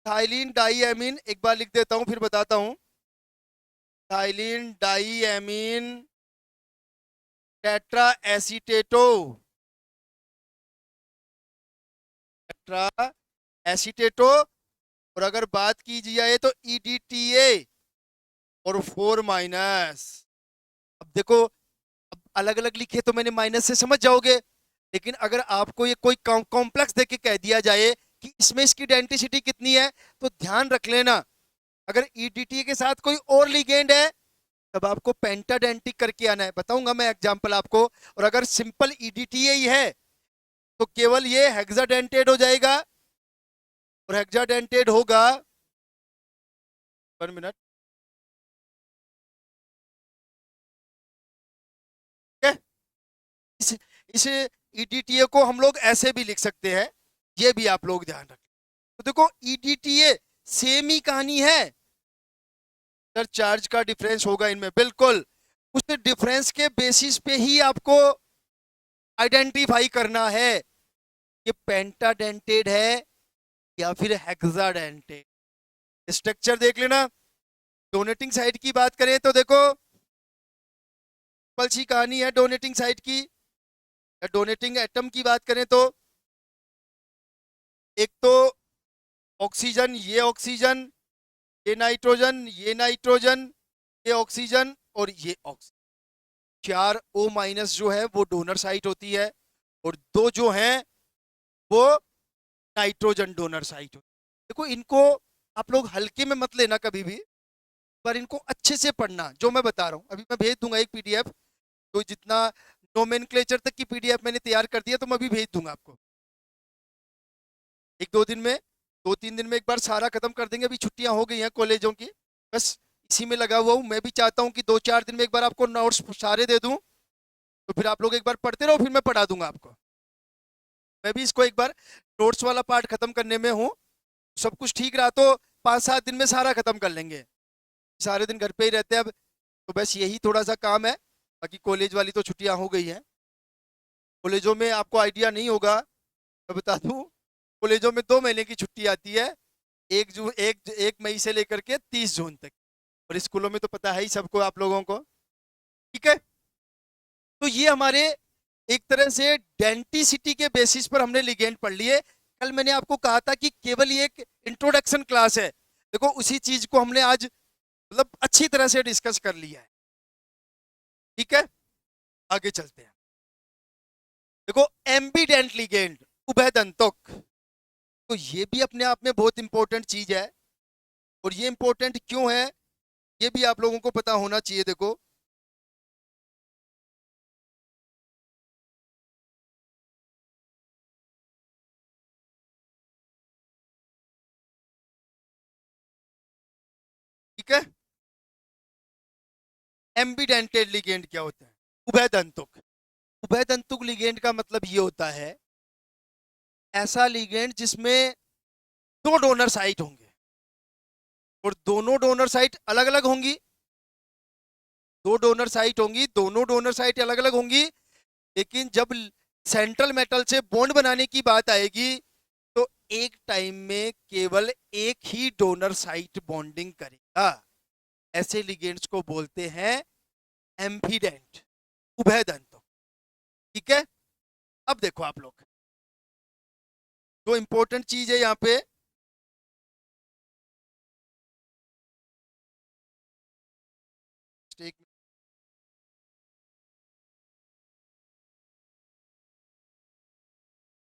थाइलिन डाईएमीन, एक बार लिख देता हूं फिर बताता हूं, थाइलिन डाईएमीन टेट्रा एसीटेटो, टेट्रा एसीटेटो। और अगर बात की जाए तो EDTA और 4 माइनस। अब देखो, अब अलग अलग लिखे तो मैंने माइनस से समझ जाओगे, लेकिन अगर आपको ये कोई कॉम्प्लेक्स देके कह दिया जाए कि इसमें इसकी डेंसिटी कितनी है, तो ध्यान रख लेना, अगर EDTA के साथ कोई और लिगेंड है तब आपको पेंटाडेंटिक करके आना है, बताऊंगा मैं एग्जांपल आपको। और अगर सिंपल EDTA ही है तो केवल ये हेक्साडेंटेड हो जाएगा, और हेक्साडेंटेड होगा, 1 मिनट, इस EDTA को हम लोग ऐसे भी लिख सकते हैं, ये भी आप लोग ध्यान रखें। तो देखो EDTA सेम ही कहानी है, सर चार्ज का डिफरेंस होगा इनमें, बिल्कुल उस डिफरेंस के बेसिस पे ही आपको आइडेंटिफाई करना है कि पेंटाडेंटेड है या फिर हेक्साडेंटेड। स्ट्रक्चर देख लेना। डोनेटिंग साइड की बात करें तो देखो सिंपल सी कहानी है डोनेटिंग साइड की, या डोनेटिंग एटम की बात करें तो एक तो ऑक्सीजन, ये ऑक्सीजन, ये नाइट्रोजन, ये नाइट्रोजन, ये ऑक्सीजन और ये ऑक्सीजन। 4 O माइनस जो है वो डोनर साइट होती है, और 2 जो हैं वो नाइट्रोजन डोनर साइट होती है। देखो इनको आप लोग हल्के में मत लेना कभी भी, पर इनको अच्छे से पढ़ना जो मैं बता रहा हूँ। अभी मैं भेज दूंगा एक पीडीएफ, तो जितना नोमेनक्लेचर तक की पीडीएफ मैंने तैयार कर दिया, तो मैं अभी भेज दूंगा आपको एक दो दिन में, 2-3 दिन में एक बार सारा खत्म कर देंगे। अभी छुट्टियां हो गई हैं कॉलेजों की, बस इसी में लगा हुआ हूँ। मैं भी चाहता हूँ कि 2-4 दिन में एक बार आपको नोट्स सारे दे दूं, तो फिर आप लोग एक बार पढ़ते रहो, फिर मैं पढ़ा दूंगा आपको। मैं भी इसको एक बार नोट्स वाला पार्ट खत्म करने में हूँ। सब कुछ ठीक रहा तो 5-7 दिन में सारा खत्म कर लेंगे। सारे दिन घर पे ही रहते हैं अब, तो बस यही थोड़ा सा काम है। बाकी कॉलेज वाली तो छुट्टियां हो गई हैं। कॉलेजों में आपको आइडिया नहीं होगा, मैं बता दूं, कॉलेजों में 2 महीने की छुट्टी आती है, 1 मई से लेकर के 30 जून तक। और स्कूलों में तो पता है ही सबको, आप लोगों को। ठीक है, तो ये हमारे एक तरह से डेंटिसिटी के बेसिस पर हमने लिगेंड पढ़ लिए। कल मैंने आपको कहा था कि केवल ये एक इंट्रोडक्शन क्लास है, देखो उसी चीज को हमने आज मतलब अच्छी तरह से डिस्कस कर लिया है। ठीक है, आगे चलते हैं। देखो, एम्बीडेंट लिगेंड, उभयदंतक, तो ये भी अपने आप में बहुत इंपॉर्टेंट चीज है। और ये इंपॉर्टेंट क्यों है, ये भी आप लोगों को पता होना चाहिए। देखो, ठीक है, एम्बीडेंटेड लिगेंड क्या होता है? उभयदंतुक। उभयदंतुक लिगेंड का मतलब ये होता है, ऐसा लिगेंड जिसमें 2 डोनर साइट होंगे, और दोनों डोनर साइट अलग अलग होंगी। 2 डोनर साइट होंगी, दोनों डोनर साइट अलग अलग होंगी, लेकिन जब सेंट्रल मेटल से बॉन्ड बनाने की बात आएगी, तो एक टाइम में केवल एक ही डोनर साइट बॉन्डिंग करेगा। ऐसे लिगेंड्स को बोलते हैं एम्फिडेंट, उभयदंत। ठीक है, अब देखो आप लोग, जो इंपॉर्टेंट चीज है यहां पे,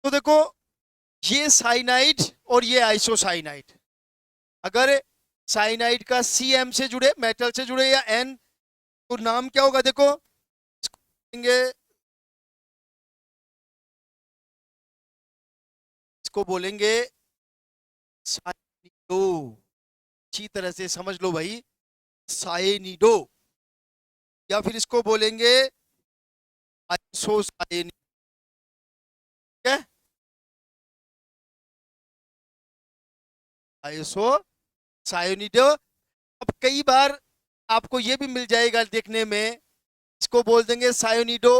तो देखो, ये साइनाइड और ये आइसोसाइनाइड, अगर साइनाइड का सीएम से जुड़े, मेटल से जुड़े, या एन, तो नाम क्या होगा? देखो, इसको बोलेंगे साइनिडो। अच्छी तरह से समझ लो भाई, साइनिडो। या फिर इसको बोलेंगे आइसोसाइनिड। ठीक है, आइसोसाइनिडो। अब कई बार आपको ये भी मिल जाएगा देखने में, इसको बोल देंगे सायोनिडो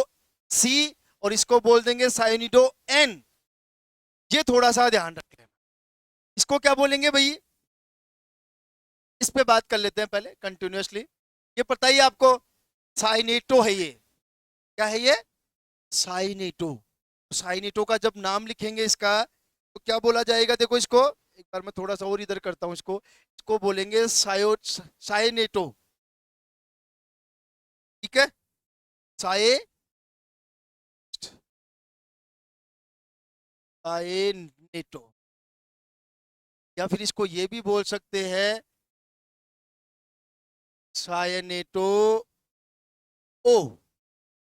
सी, और इसको बोल देंगे सायोनिडो एन। ये थोड़ा सा ध्यान रख लेना। इसको क्या बोलेंगे भाई, इस पे बात कर लेते हैं पहले कंटिन्यूअसली। ये पता ही है आपको, साइनेटो है ये। क्या है ये? साइनेटो। साइनेटो का जब नाम लिखेंगे इसका, तो क्या बोला जाएगा? देखो इसको एक बार मैं थोड़ा सा और इधर करता हूं, इसको इसको बोलेंगे साइनेटो। ठीक है, साए साइनेटो। या फिर इसको ये भी बोल सकते हैं सायनेटो ओ।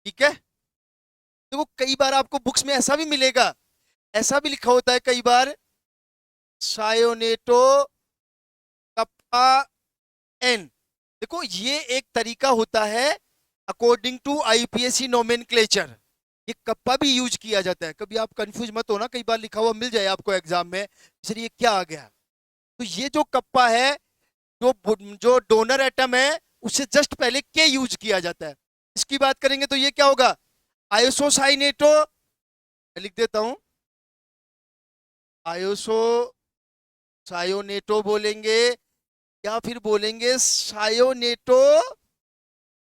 ठीक है, देखो कई बार आपको बुक्स में ऐसा भी मिलेगा, ऐसा भी लिखा होता है कई बार, सायोनेटो कप्पा एन। देखो ये एक तरीका होता है अकॉर्डिंग टू आईपीएससी नोमेनक्लेचर, ये कप्पा भी यूज किया जाता है। कभी आप कंफ्यूज मत होना, कई बार लिखा हुआ मिल जाए आपको एग्जाम में, सर ये क्या आ गया। तो ये जो कप्पा है, जो जो डोनर एटम है, उससे जस्ट पहले के यूज किया जाता है। इसकी बात करेंगे तो ये क्या होगा? आयोसोसाइनेटो, लिख देता हूं, आयोसो सायोनेटो बोलेंगे, या फिर बोलेंगे सायोनेटो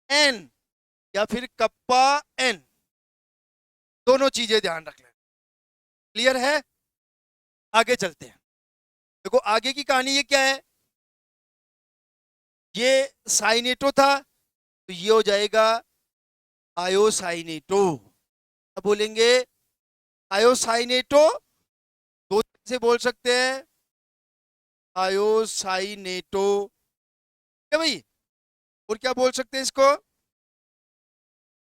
एन, या फिर कप्पा एन। दोनों चीजें ध्यान रख लें। क्लियर है? आगे चलते हैं। देखो आगे की कहानी ये क्या है, ये साइनेटो था, तो ये हो जाएगा आयोसाइनेटो। अब बोलेंगे आयोसाइनेटो, दो तरह से बोल सकते हैं, थायोसाइनेटो, क्या भाई? और क्या बोल सकते हैं इसको?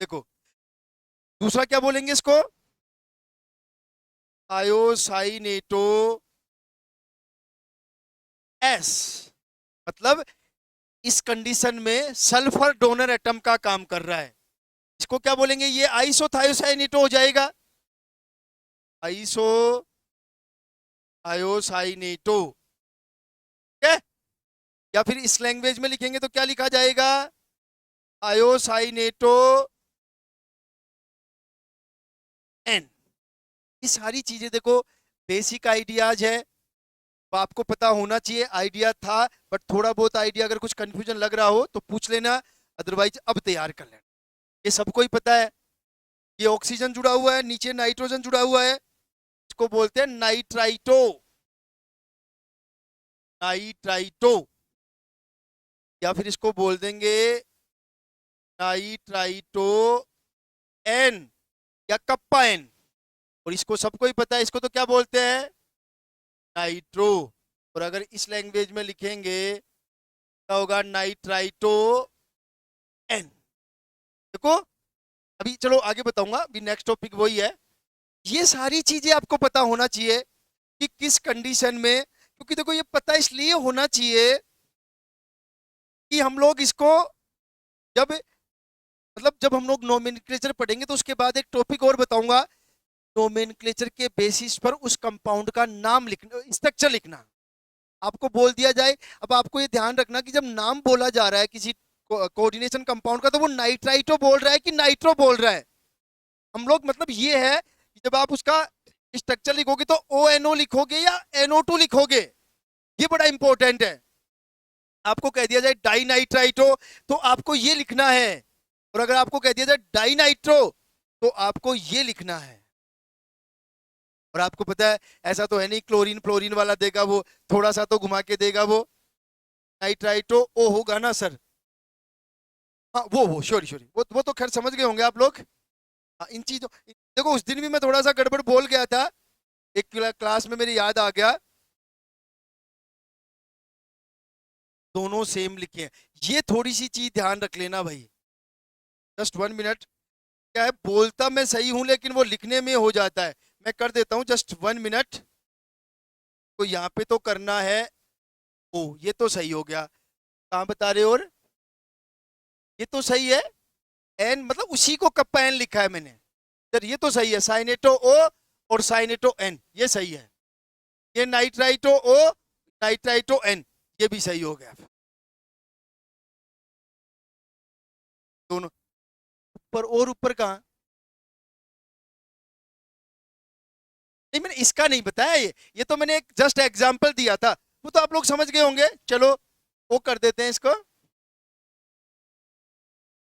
देखो, दूसरा क्या बोलेंगे इसको? थायोसाइनेटो एस, मतलब इस कंडीशन में सल्फर डोनर एटम का काम कर रहा है। इसको क्या बोलेंगे? ये आइसोथायोसाइनेटो हो जाएगा, आइसो थायोसाइनेटो, ठीक है? या फिर इस लैंग्वेज में लिखेंगे तो क्या लिखा जाएगा? Thiocyanato N. ये सारी चीजें देखो बेसिक आइडियाज है, तो आपको पता होना चाहिए। आइडिया था, बट थोड़ा बहुत आइडिया अगर कुछ कंफ्यूजन लग रहा हो तो पूछ लेना, अदरवाइज अब तैयार कर लेना। ये सबको ही पता है। ये ऑक्सीजन जुड़ा हुआ है, नीचे नाइट्रोजन जुड़ा हुआ है, इसको बोलते हैं नाइट्राइटो, नाइट्राइटो, या फिर इसको बोल देंगे नाइट्राइटो एन या कप्पा एन। और इसको सबको ही पता है, इसको तो क्या बोलते हैं? नाइट्रो। और अगर इस लैंग्वेज में लिखेंगे क्या होगा? Nitrito N. देखो, अभी चलो आगे बताऊंगा, अभी नेक्स्ट टॉपिक वही है। ये सारी चीजें आपको पता होना चाहिए कि किस कंडीशन में, क्योंकि देखो ये पता इसलिए होना चाहिए कि हम लोग इसको जब, मतलब जब हम लोग नोमेनक्लेचर पढ़ेंगे तो उसके बाद एक टॉपिक और बताऊंगा, नोमेनक्लेचर के बेसिस पर उस कंपाउंड का नाम लिखना, स्ट्रक्चर लिखना। आपको बोल दिया जाए, अब आपको ये ध्यान रखना कि जब नाम बोला जा रहा है किसी कोऑर्डिनेशन कंपाउंड का, तो वो नाइट्राइटो बोल रहा है कि नाइट्रो बोल रहा है। हम लोग मतलब ये है कि जब आप उसका स्ट्रक्चर लिखोगे तो ONO लिखोगे या NO2 लिखोगे, ये बड़ा इंपॉर्टेंट है। आपको कह दिया जाए डाइनाइट्राइटो तो आपको ये लिखना है, और अगर आपको कह दिया जाए डाइनाइट्रो तो आपको ये लिखना है। और आपको पता है ऐसा तो है नहीं क्लोरीन फ्लोरीन वाला देगा वो, थोड़ा सा तो घुमा के देगा वो। नाइट्राइटो ओ होगा ना सर? हाँ वो श्योरी श्योरी, वो तो खैर समझ गए होंगे आप लोग। हाँ, इन चीजों, देखो उस दिन भी मैं थोड़ा सा गड़बड़ बोल गया था, एक क्लास में मेरे याद आ गया, दोनों सेम लिखे हैं। ये थोड़ी सी चीज ध्यान रख लेना भाई, जस्ट 1 मिनट। क्या है, बोलता मैं सही हूं लेकिन वो लिखने में हो जाता है। मैं कर देता हूं, जस्ट 1 मिनट। तो यहाँ पे तो करना है, ओ ये तो सही हो गया। कहाँ बता रहे हो? और ये तो सही है, एन मतलब उसी को कप्पा एन लिखा है मैंने। सर ये तो सही है, साइनेटो ओ और साइनेटो एन, ये सही है। ये नाइट्राइटो ओ नाइट्राइटो एन, ये भी सही हो गया। दोनों ऊपर, और ऊपर कहाँ? नहीं मैंने इसका नहीं बताया, ये तो मैंने एक जस्ट एग्जांपल दिया था, वो तो आप लोग समझ गए होंगे। चलो वो कर देते हैं इसको,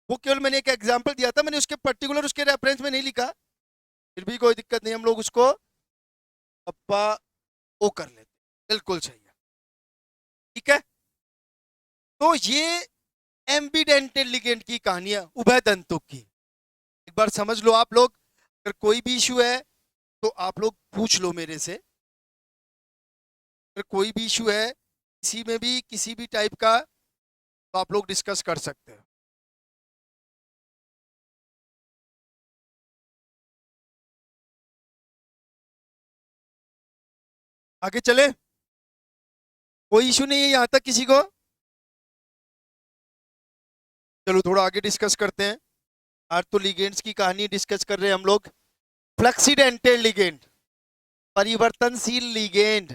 वो केवल मैंने एक एग्जांपल दिया था, मैंने उसके पर्टिकुलर उसके रेफरेंस में नहीं लिखा। फिर भी कोई दिक्कत नहीं, हम लोग उसको पप्पा ओ कर लेते, बिल्कुल सही है। ठीक है, तो ये एम्बिडेंटेड लिगेंड की कहानी है, उभय तंतुक की। एक बार समझ लो आप लोग, अगर कोई भी इशू है तो आप लोग पूछ लो मेरे से। अगर कोई भी इशू है किसी में भी किसी भी टाइप का, तो आप लोग डिस्कस कर सकते हैं। आगे चले, कोई इशू नहीं है यहां तक किसी को? चलो थोड़ा आगे डिस्कस करते हैं। आज तो लिगेंड्स की कहानी डिस्कस कर रहे हैं हम लोग। फ्लक्सीडेंटेड लिगेंड, परिवर्तनशील लिगेंड,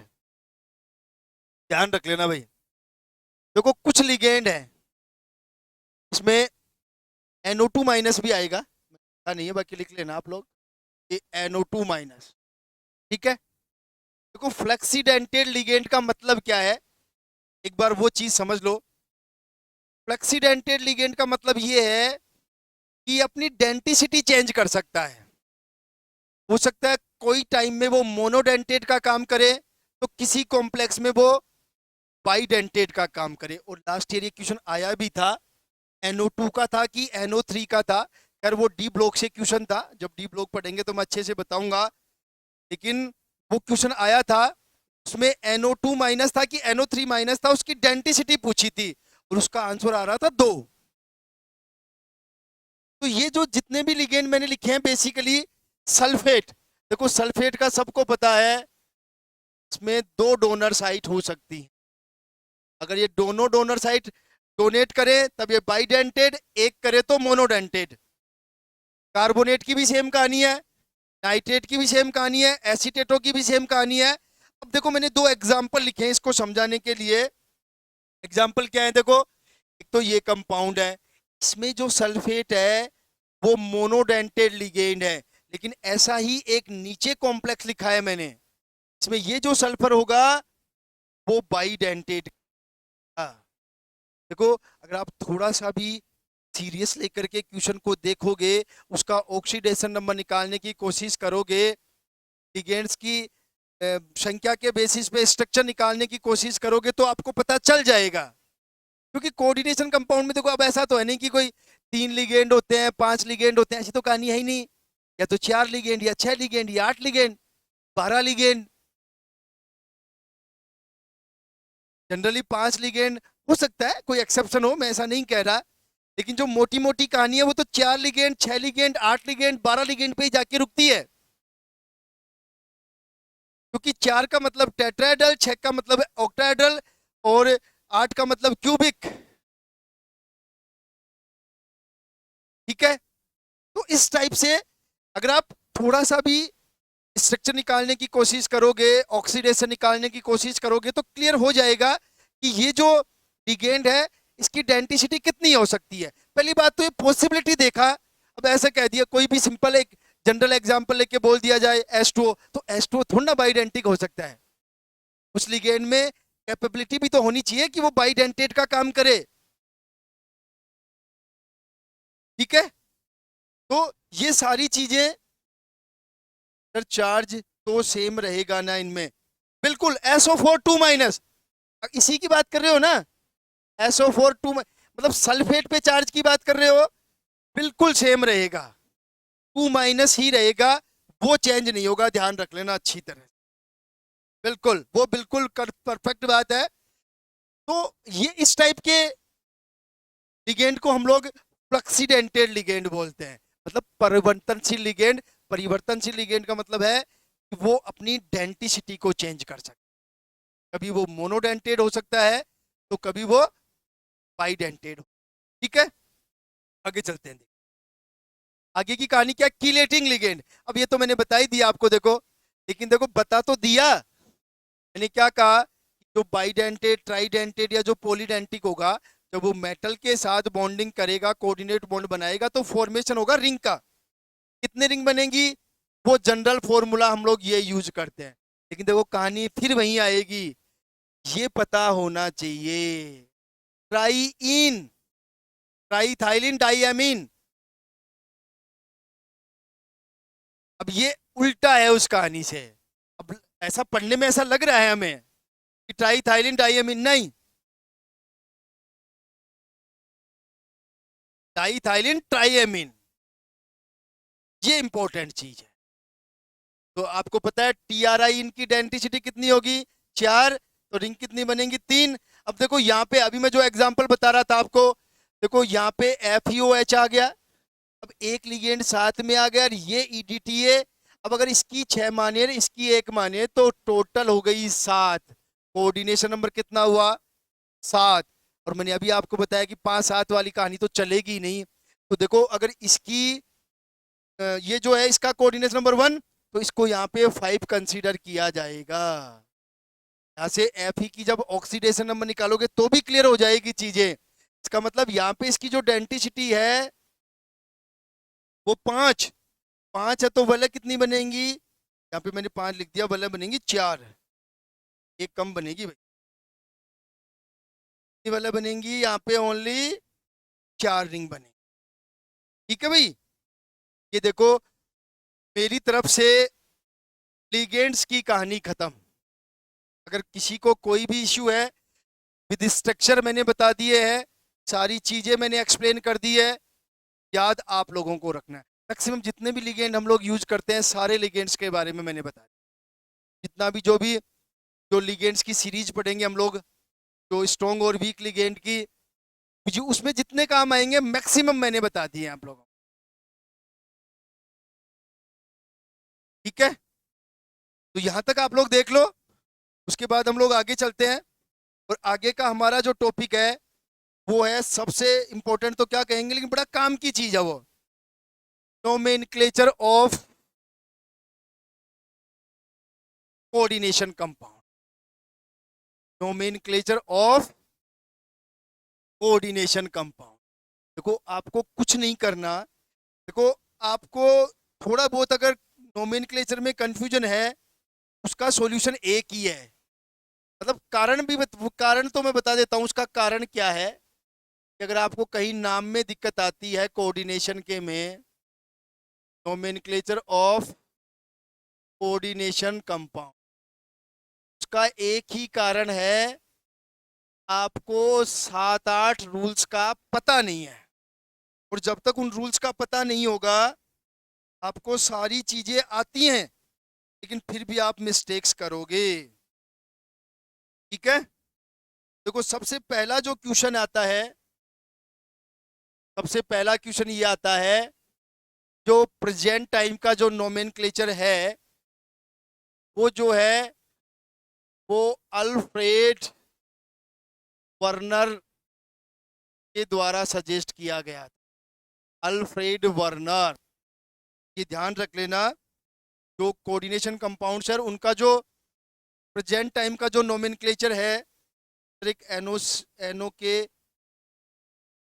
ध्यान रख लेना भाई। देखो कुछ लिगेंड है, इसमें NO2 माइनस भी आएगा, लिखा नहीं है बाकी लिख लेना आप लोग, ये NO2 माइनस। ठीक है, देखो फ्लक्सीडेंटेड लिगेंड का मतलब क्या है, एक बार वो चीज समझ लो। फ्लक्सीडेंटेड लिगेंड का मतलब ये है कि अपनी डेंटिसिटी चेंज कर सकता है। हो सकता है कोई टाइम में वो मोनोडेंटेट का काम करे, तो किसी कॉम्प्लेक्स में वो बाइडेंटेट का काम करे। और लास्ट ईयर ये क्वेश्चन आया भी था, NO2 का था कि NO3 का था। खैर वो डी ब्लॉक से क्वेश्चन था, जब डी ब्लॉक पढ़ेंगे तो मैं अच्छे से बताऊंगा, लेकिन वो क्वेश्चन आया था। उसमें NO2 माइनस था कि NO3 माइनस था, उसकी डेंसिटी पूछी थी और उसका आंसर आ रहा था 2। तो ये जो जितने भी लिगेंड मैंने लिखे हैं बेसिकली सल्फेट, देखो सल्फेट का सबको पता है इसमें 2 डोनर साइट हो सकती है। अगर ये दोनों डोनर साइट डोनेट करें तब ये बाइडेंटेड, एक करे तो मोनोडेंटेड। कार्बोनेट की भी सेम कहानी है, नाइट्रेट की भी सेम कहानी है, एसीटेटो की भी सेम कहानी है। अब देखो मैंने 2 एग्जाम्पल लिखे हैं इसको समझाने के लिए। एग्जाम्पल क्या है देखो, एक तो ये कंपाउंड है, इसमें जो सल्फेट है वो मोनोडेंटेड लिगेंड है, लेकिन ऐसा ही एक नीचे कॉम्प्लेक्स लिखा है मैंने, इसमें ये जो सल्फर होगा वो बाइडेंटेड। देखो अगर आप थोड़ा सा भी सीरियस लेकर के क्वेश्चन को देखोगे, उसका ऑक्सीडेशन नंबर निकालने की कोशिश करोगे, लिगेंड्स की संख्या के बेसिस पे स्ट्रक्चर निकालने की कोशिश करोगे तो आपको पता चल जाएगा। क्योंकि कोऑर्डिनेशन कंपाउंड में देखो अब ऐसा तो है नहीं कि कोई 3 लिगेंड होते हैं, 5 लिगेंड होते हैं, ऐसी तो कहानी है ही नहीं। या तो 4 लिगेंड या 6 लिगेंड या 8 लिगेंड, 12 लिगेंड, जनरली 5 लिगेंड हो सकता है, कोई एक्सेप्शन हो, मैं ऐसा नहीं कह रहा। लेकिन जो मोटी मोटी कहानी है वो तो 4 लिगेंड, 6 लिगेंड, 8 लिगेंड, 12 लिगेंड पे ही जाके रुकती है। क्योंकि 4 का मतलब टेट्राहेड्रल, 6 का मतलब है ऑक्टाहेड्रल और 8 का मतलब क्यूबिक। ठीक है, तो इस टाइप से अगर आप थोड़ा सा भी स्ट्रक्चर निकालने की कोशिश करोगे, ऑक्सीडेशन निकालने की कोशिश करोगे तो क्लियर हो जाएगा कि ये जो लिगेंड है इसकी डेंसिटी कितनी हो सकती है। पहली बात तो ये पॉसिबिलिटी देखा। अब ऐसा कह दिया, कोई भी सिंपल एक जनरल एग्जांपल लेके बोल दिया जाए H2O, तो H2O थोड़ा ना बाइडेंटिक हो सकता है। उस लिगेंड में कैपेबिलिटी भी तो होनी चाहिए कि वो बाइडेंटेट का काम करे। ठीक है, तो ये सारी चीजें, चार्ज तो सेम रहेगा ना इनमें, बिल्कुल SO4 2 माइनस, इसी की बात कर रहे हो ना, SO4 2 मतलब सल्फेट पे चार्ज की बात कर रहे हो, बिल्कुल सेम रहेगा, 2 माइनस ही रहेगा, वो चेंज नहीं होगा, ध्यान रख लेना अच्छी तरह। बिल्कुल वो बिल्कुल परफेक्ट बात है। तो ये इस टाइप के लिगेंड को हम लोग फ्लक्सीडेंटेड लिगेंड बोलते हैं, मतलब परिवर्तनशील लिगेंड। परिवर्तनशील लिगेंड का मतलब है कि वो अपनी डेंसिटी को चेंज कर सकते, कभी वो मोनोडेंटेड हो सकता है तो कभी वो बाइडेंटेड। ठीक है, आगे चलते हैं। आगे की कहानी क्या, कीलेटिंग लिगेंड। अब ये तो मैंने बता ही दिया आपको, देखो लेकिन देखो बता तो दिया मैंने, क्या कहा, जो बाइडेंटेड, ट्राइडेंटेड या जो पॉलीडेंटिक होगा, जब वो मेटल के साथ बॉन्डिंग करेगा, कोऑर्डिनेट बॉन्ड बनाएगा तो फॉर्मेशन होगा रिंग का। कितने रिंग बनेगी, वो जनरल फॉर्मूला हम लोग ये यूज करते हैं। लेकिन देखो कहानी फिर वहीं आएगी, ये पता होना चाहिए, ट्राईइन, ट्राईथाइलिन डाइएमीन। अब ये उल्टा है उस कहानी से। अब ऐसा पढ़ने में ऐसा लग रहा है हमें कि ट्राईथाइलिन डाइएमीन, नहीं, डाइथाइलिन ट्राइएमीन, ये इंपॉर्टेंट चीज है। तो आपको पता है TRI इनकी डेंसिटी कितनी होगी, 4, तो रिंग कितनी बनेंगी, 3। अब देखो यहाँ पे अभी मैं जो एग्जांपल बता रहा था आपको, देखो यहाँ पे FeOH आ गया, अब एक लिगेंड साथ में आ गया और ये EDTA। अब अगर इसकी 6 माने इसकी 1 माने तो टोटल हो गई 7, कोऑर्डिनेशन नंबर कितना हुआ, 7। और मैंने अभी आपको बताया कि 5-7 वाली कहानी तो चलेगी नहीं। तो देखो अगर इसकी ये जो है इसका कोऑर्डिनेशन नंबर 1, तो इसको यहाँ पे 5 कंसीडर किया जाएगा। यहाँ से Fe की जब ऑक्सीडेशन नंबर निकालोगे तो भी क्लियर हो जाएगी चीजें। इसका मतलब यहाँ पे इसकी जो डेंसिटी है वो 5, 5 है, तो वलय कितनी बनेंगी, यहाँ पे मैंने 5 लिख दिया, वलय बनेंगी 4, एक कम बनेगी भाई, कितनी वलय बनेंगी, यहाँ पे ओनली 4 रिंग बनेगी। ठीक है भाई, ये देखो मेरी तरफ से लिगेंड्स की कहानी खत्म। अगर किसी को कोई भी इश्यू है, विद स्ट्रक्चर मैंने बता दिए हैं, सारी चीजें मैंने एक्सप्लेन कर दी है, याद आप लोगों को रखना है। मैक्सिमम जितने भी लिगेंड हम लोग यूज करते हैं सारे लिगेंड्स के बारे में मैंने बताया, जितना भी जो भी जो लिगेंड्स की सीरीज पढ़ेंगे हम लोग, जो स्ट्रॉन्ग और वीक लिगेंड की, जो उसमें जितने काम आएंगे मैक्सिमम मैंने बता दिए आप लोगों को। ठीक है, तो यहां तक आप लोग देख लो। उसके बाद हम लोग आगे चलते हैं, और आगे का हमारा जो टॉपिक है वो है सबसे इंपॉर्टेंट तो क्या कहेंगे, लेकिन बड़ा काम की चीज है वो, nomenclature of coordination compound. Nomenclature of coordination compound. देखो आपको कुछ नहीं करना। देखो आपको थोड़ा बहुत अगर नोमेनक्लेचर में कंफ्यूजन है, उसका सॉल्यूशन एक ही है। मतलब कारण तो मैं बता देता हूं उसका कारण क्या है, कि अगर आपको कहीं नाम में दिक्कत आती है कोऑर्डिनेशन के में, नोमेनक्लेचर ऑफ कोऑर्डिनेशन कंपाउंड, उसका एक ही कारण है, आपको 7-8 रूल्स का पता नहीं है। और जब तक उन रूल्स का पता नहीं होगा, आपको सारी चीजें आती हैं लेकिन फिर भी आप मिस्टेक्स करोगे। ठीक है, देखो सबसे पहला जो क्वेश्चन आता है, सबसे पहला क्वेश्चन ये आता है, जो प्रेजेंट टाइम का जो नोमेनक्लेचर है वो जो है वो अल्फ्रेड वर्नर के द्वारा सजेस्ट किया गया था। अल्फ्रेड वर्नर, ये ध्यान रख लेना। जो कोऑर्डिनेशन कंपाउंड्स है उनका जो प्रेजेंट टाइम का जो नोमेनक्लेचर है, एक एनओ के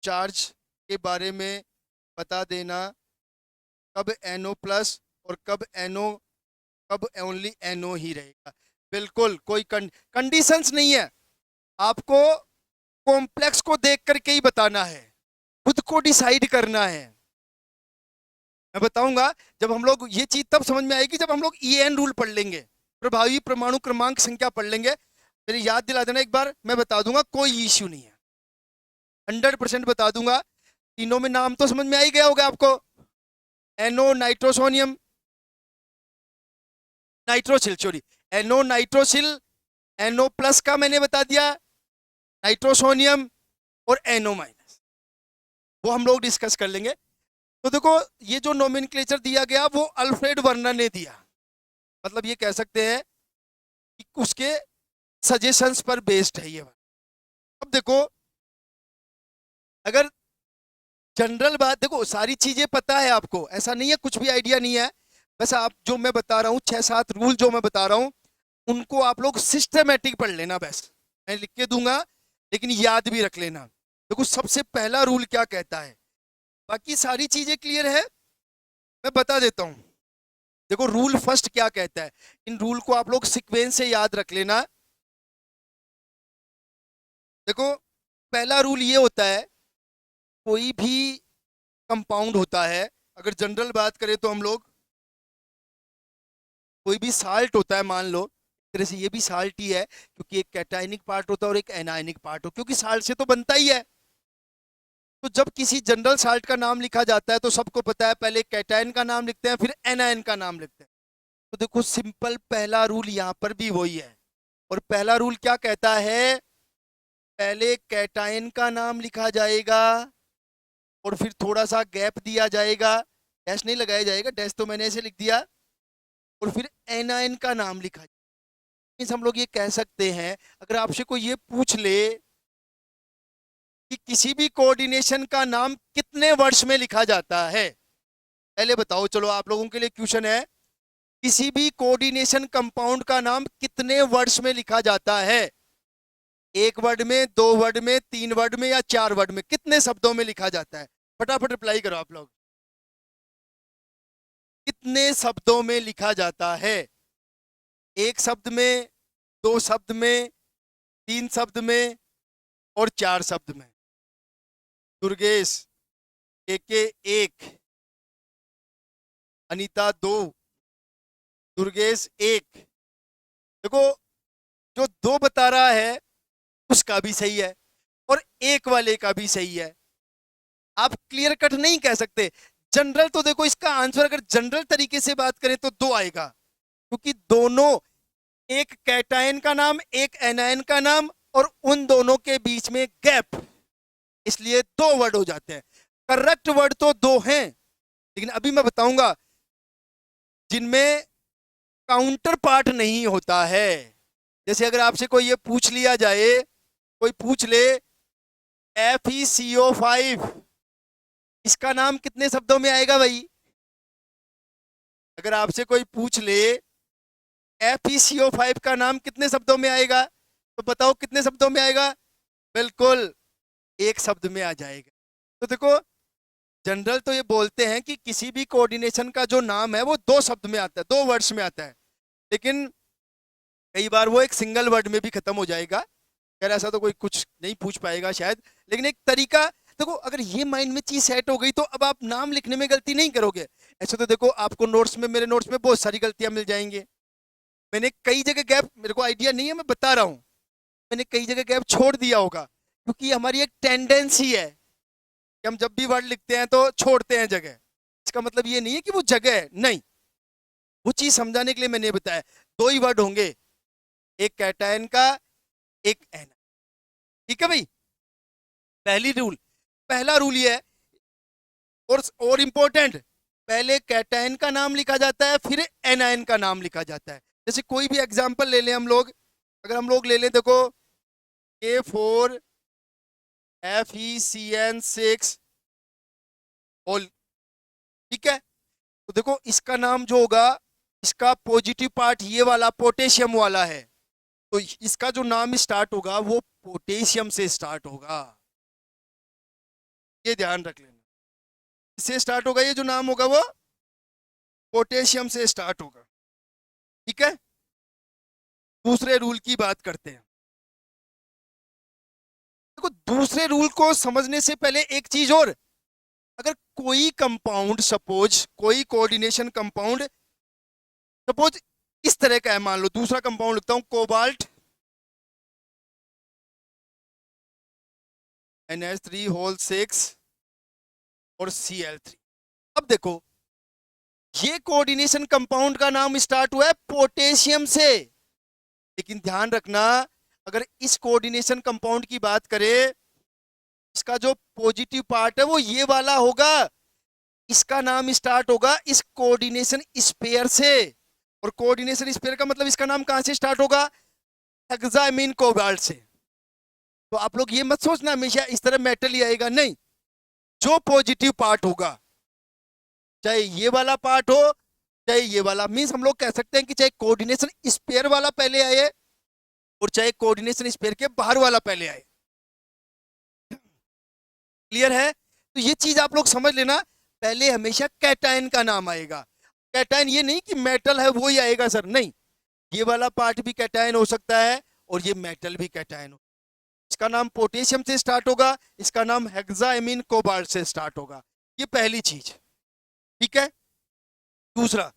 चार्ज के बारे में बता देना, कब NO प्लस और कब ओनली NO ही रहेगा। बिल्कुल कोई कंडीशंस नहीं है, आपको कॉम्प्लेक्स को देख करके ही बताना है, खुद को डिसाइड करना है। मैं बताऊंगा, जब हम लोग ये चीज तब समझ में आएगी जब हम लोग EN रूल पढ़ लेंगे, प्रभावी परमाणु क्रमांक संख्या पढ़ लेंगे। मेरी याद दिला देना एक बार, मैं बता दूंगा, कोई इश्यू नहीं है, 100% बता दूंगा। तीनों में नाम तो समझ में आ ही गया होगा आपको, NO nitrosonium, nitrosyl, sorry NO nitrosyl, NO plus का मैंने बता दिया, नाइट्रोसोनियम और NO माइनस, वो हम लोग डिस्कस कर लेंगे। तो देखो ये जो नोमेनक्लेचर दिया गया वो अल्फ्रेड वर्नर ने दिया, मतलब ये कह सकते हैं कि उसके सजेशंस पर बेस्ड है ये। अब देखो अगर जनरल बात, देखो सारी चीजें पता है आपको, ऐसा नहीं है कुछ भी आइडिया नहीं है, बस आप जो मैं बता रहा हूँ 6-7 रूल जो मैं बता रहा हूँ उनको आप लोग सिस्टमेटिक पढ़ लेना, बस मैं लिख के दूंगा लेकिन याद भी रख लेना। देखो सबसे पहला रूल क्या कहता है, बाकी सारी चीजें क्लियर है, मैं बता देता हूं। देखो रूल फर्स्ट क्या कहता है, इन रूल को आप लोग सीक्वेंस से याद रख लेना। देखो पहला रूल ये होता है, कोई भी कंपाउंड होता है, अगर जनरल बात करें तो हम लोग, कोई भी साल्ट होता है, मान लो एक तरह से ये भी साल्ट ही है, क्योंकि एक कैटायनिक पार्ट होता है और एक एनायनिक पार्ट हो, क्योंकि साल्ट से तो बनता ही है। तो जब किसी जनरल साल्ट का नाम लिखा जाता है तो सबको पता है पहले कैटायन का नाम लिखते हैं फिर एनायन का नाम लिखते हैं। तो देखो सिंपल पहला रूल यहाँ पर भी वही है, और पहला रूल क्या कहता है, पहले कैटायन का नाम लिखा जाएगा और फिर थोड़ा सा गैप दिया जाएगा, डैश नहीं लगाया जाएगा, डैश तो मैंने ऐसे लिख दिया, और फिर एनायन का नाम लिखा जाएगा। हम लोग ये कह सकते हैं, अगर आपसे कोई ये पूछ ले कि किसी भी कोऑर्डिनेशन का नाम कितने वर्ड्स में लिखा जाता है, पहले बताओ, चलो आप लोगों के लिए क्वेश्चन है, किसी भी कोऑर्डिनेशन कंपाउंड का नाम कितने वर्ड्स में लिखा जाता है, 1 वर्ड में, 2 वर्ड में, 3 वर्ड में या 4 वर्ड में, कितने शब्दों में लिखा जाता है? फटाफट रिप्लाई करो आप लोग, कितने शब्दों में लिखा जाता है? 1 शब्द में, 2 शब्द में, 3 शब्द में और 4 शब्द में? दुर्गेश के 1, अनीता 2, दुर्गेश 1। देखो जो 2 बता रहा है उसका भी सही है और 1 वाले का भी सही है, आप क्लियर कट नहीं कह सकते। जनरल तो देखो इसका आंसर अगर जनरल तरीके से बात करें तो 2 आएगा, क्योंकि दोनों एक कैटायन का नाम, एक एनायन का नाम, और उन दोनों के बीच में गैप, इसलिए दो वर्ड हो जाते हैं। करेक्ट वर्ड तो दो हैं, लेकिन अभी मैं बताऊंगा जिनमें काउंटर पार्ट नहीं होता है। जैसे अगर आपसे कोई ये पूछ लिया जाए, कोई पूछ ले FeCO5, इसका नाम कितने शब्दों में आएगा भाई? अगर आपसे कोई पूछ ले FeCO5 का नाम कितने शब्दों में आएगा, तो बताओ कितने शब्दों में आएगा? बिल्कुल एक शब्द में आ जाएगा। तो देखो, जनरल तो ये बोलते हैं कि किसी भी कोऑर्डिनेशन का जो नाम है वो दो शब्द में आता है, दो वर्ड्स में आता है, लेकिन कई बार वो एक सिंगल वर्ड में भी खत्म हो जाएगा। यार ऐसा तो कोई कुछ नहीं पूछ पाएगा शायद, लेकिन एक तरीका देखो, अगर ये माइंड में चीज सेट हो गई तो अब आप नाम लिखने में गलती नहीं करोगे। ऐसे तो देखो आपको नोट्स में, मेरे नोट्स में बहुत सारी गलतियां मिल जाएंगी। मैंने कई जगह गैप, मेरे को आइडिया नहीं है, मैं बता रहा हूँ, मैंने कई जगह गैप छोड़ दिया होगा, क्योंकि हमारी एक टेंडेंसी है कि हम जब भी वर्ड लिखते हैं तो छोड़ते हैं जगह। इसका मतलब ये नहीं है कि वो जगह है, नहीं, वो चीज समझाने के लिए मैंने बताया। दो ही वर्ड होंगे, एक कैटायन का, एक एनायन। ठीक है भाई, पहला रूल ये है, और इंपॉर्टेंट, पहले कैटायन का नाम लिखा जाता है, फिर एनायन का नाम लिखा जाता है। जैसे कोई भी एग्जांपल ले लें हम लोग, अगर हम लोग ले लें, देखो K4FeCN6 होल, ठीक है, तो देखो इसका नाम जो होगा, इसका पॉजिटिव पार्ट ये वाला पोटेशियम वाला है, तो इसका जो नाम स्टार्ट होगा वो पोटेशियम से स्टार्ट होगा, ये ध्यान रख लेना। इससे स्टार्ट होगा, ये जो नाम होगा वो पोटेशियम से स्टार्ट होगा। ठीक है, दूसरे रूल की बात करते हैं। देखो दूसरे रूल को समझने से पहले एक चीज और, अगर कोई कंपाउंड, सपोज कोई कोऑर्डिनेशन कंपाउंड सपोज इस तरह का है, मान लो दूसरा कंपाउंड लिखता हूं, कोबाल्ट NH3 होल 6 और Cl3। अब देखो ये कोऑर्डिनेशन कंपाउंड का नाम स्टार्ट हुआ है पोटेशियम से, लेकिन ध्यान रखना, अगर इस कोऑर्डिनेशन कंपाउंड की बात करें, इसका जो पॉजिटिव पार्ट है वो ये वाला होगा, इसका नाम स्टार्ट होगा इस कोऑर्डिनेशन स्पेयर से, और कोऑर्डिनेशन स्पेयर का मतलब इसका नाम कहां से स्टार्ट होगा? हेक्सामीन कोबाल्ट से। तो आप लोग ये मत सोचना हमेशा इस तरह मेटल ही आएगा, नहीं, जो पॉजिटिव पार्ट होगा, चाहे ये वाला पार्ट हो चाहे ये वाला, मीन्स हम लोग कह सकते हैं कि चाहे कोऑर्डिनेशन स्पेयर वाला पहले आए और चाहे कोऑर्डिनेशन स्पेयर के बाहर वाला पहले आए। क्लियर है? तो ये चीज आप लोग समझ लेना, पहले हमेशा कैटायन का नाम आएगा। कैटायन ये नहीं कि मेटल है वो ही आएगा सर, नहीं, ये वाला पार्ट भी कैटायन हो सकता है और ये मेटल भी कैटायन हो। इसका नाम पोटेशियम से स्टार्ट होगा, इसका नाम हेक्सामीन कोबाल्ट से स्टार्ट होगा, ये पहली चीज। ठीक है, दूसरा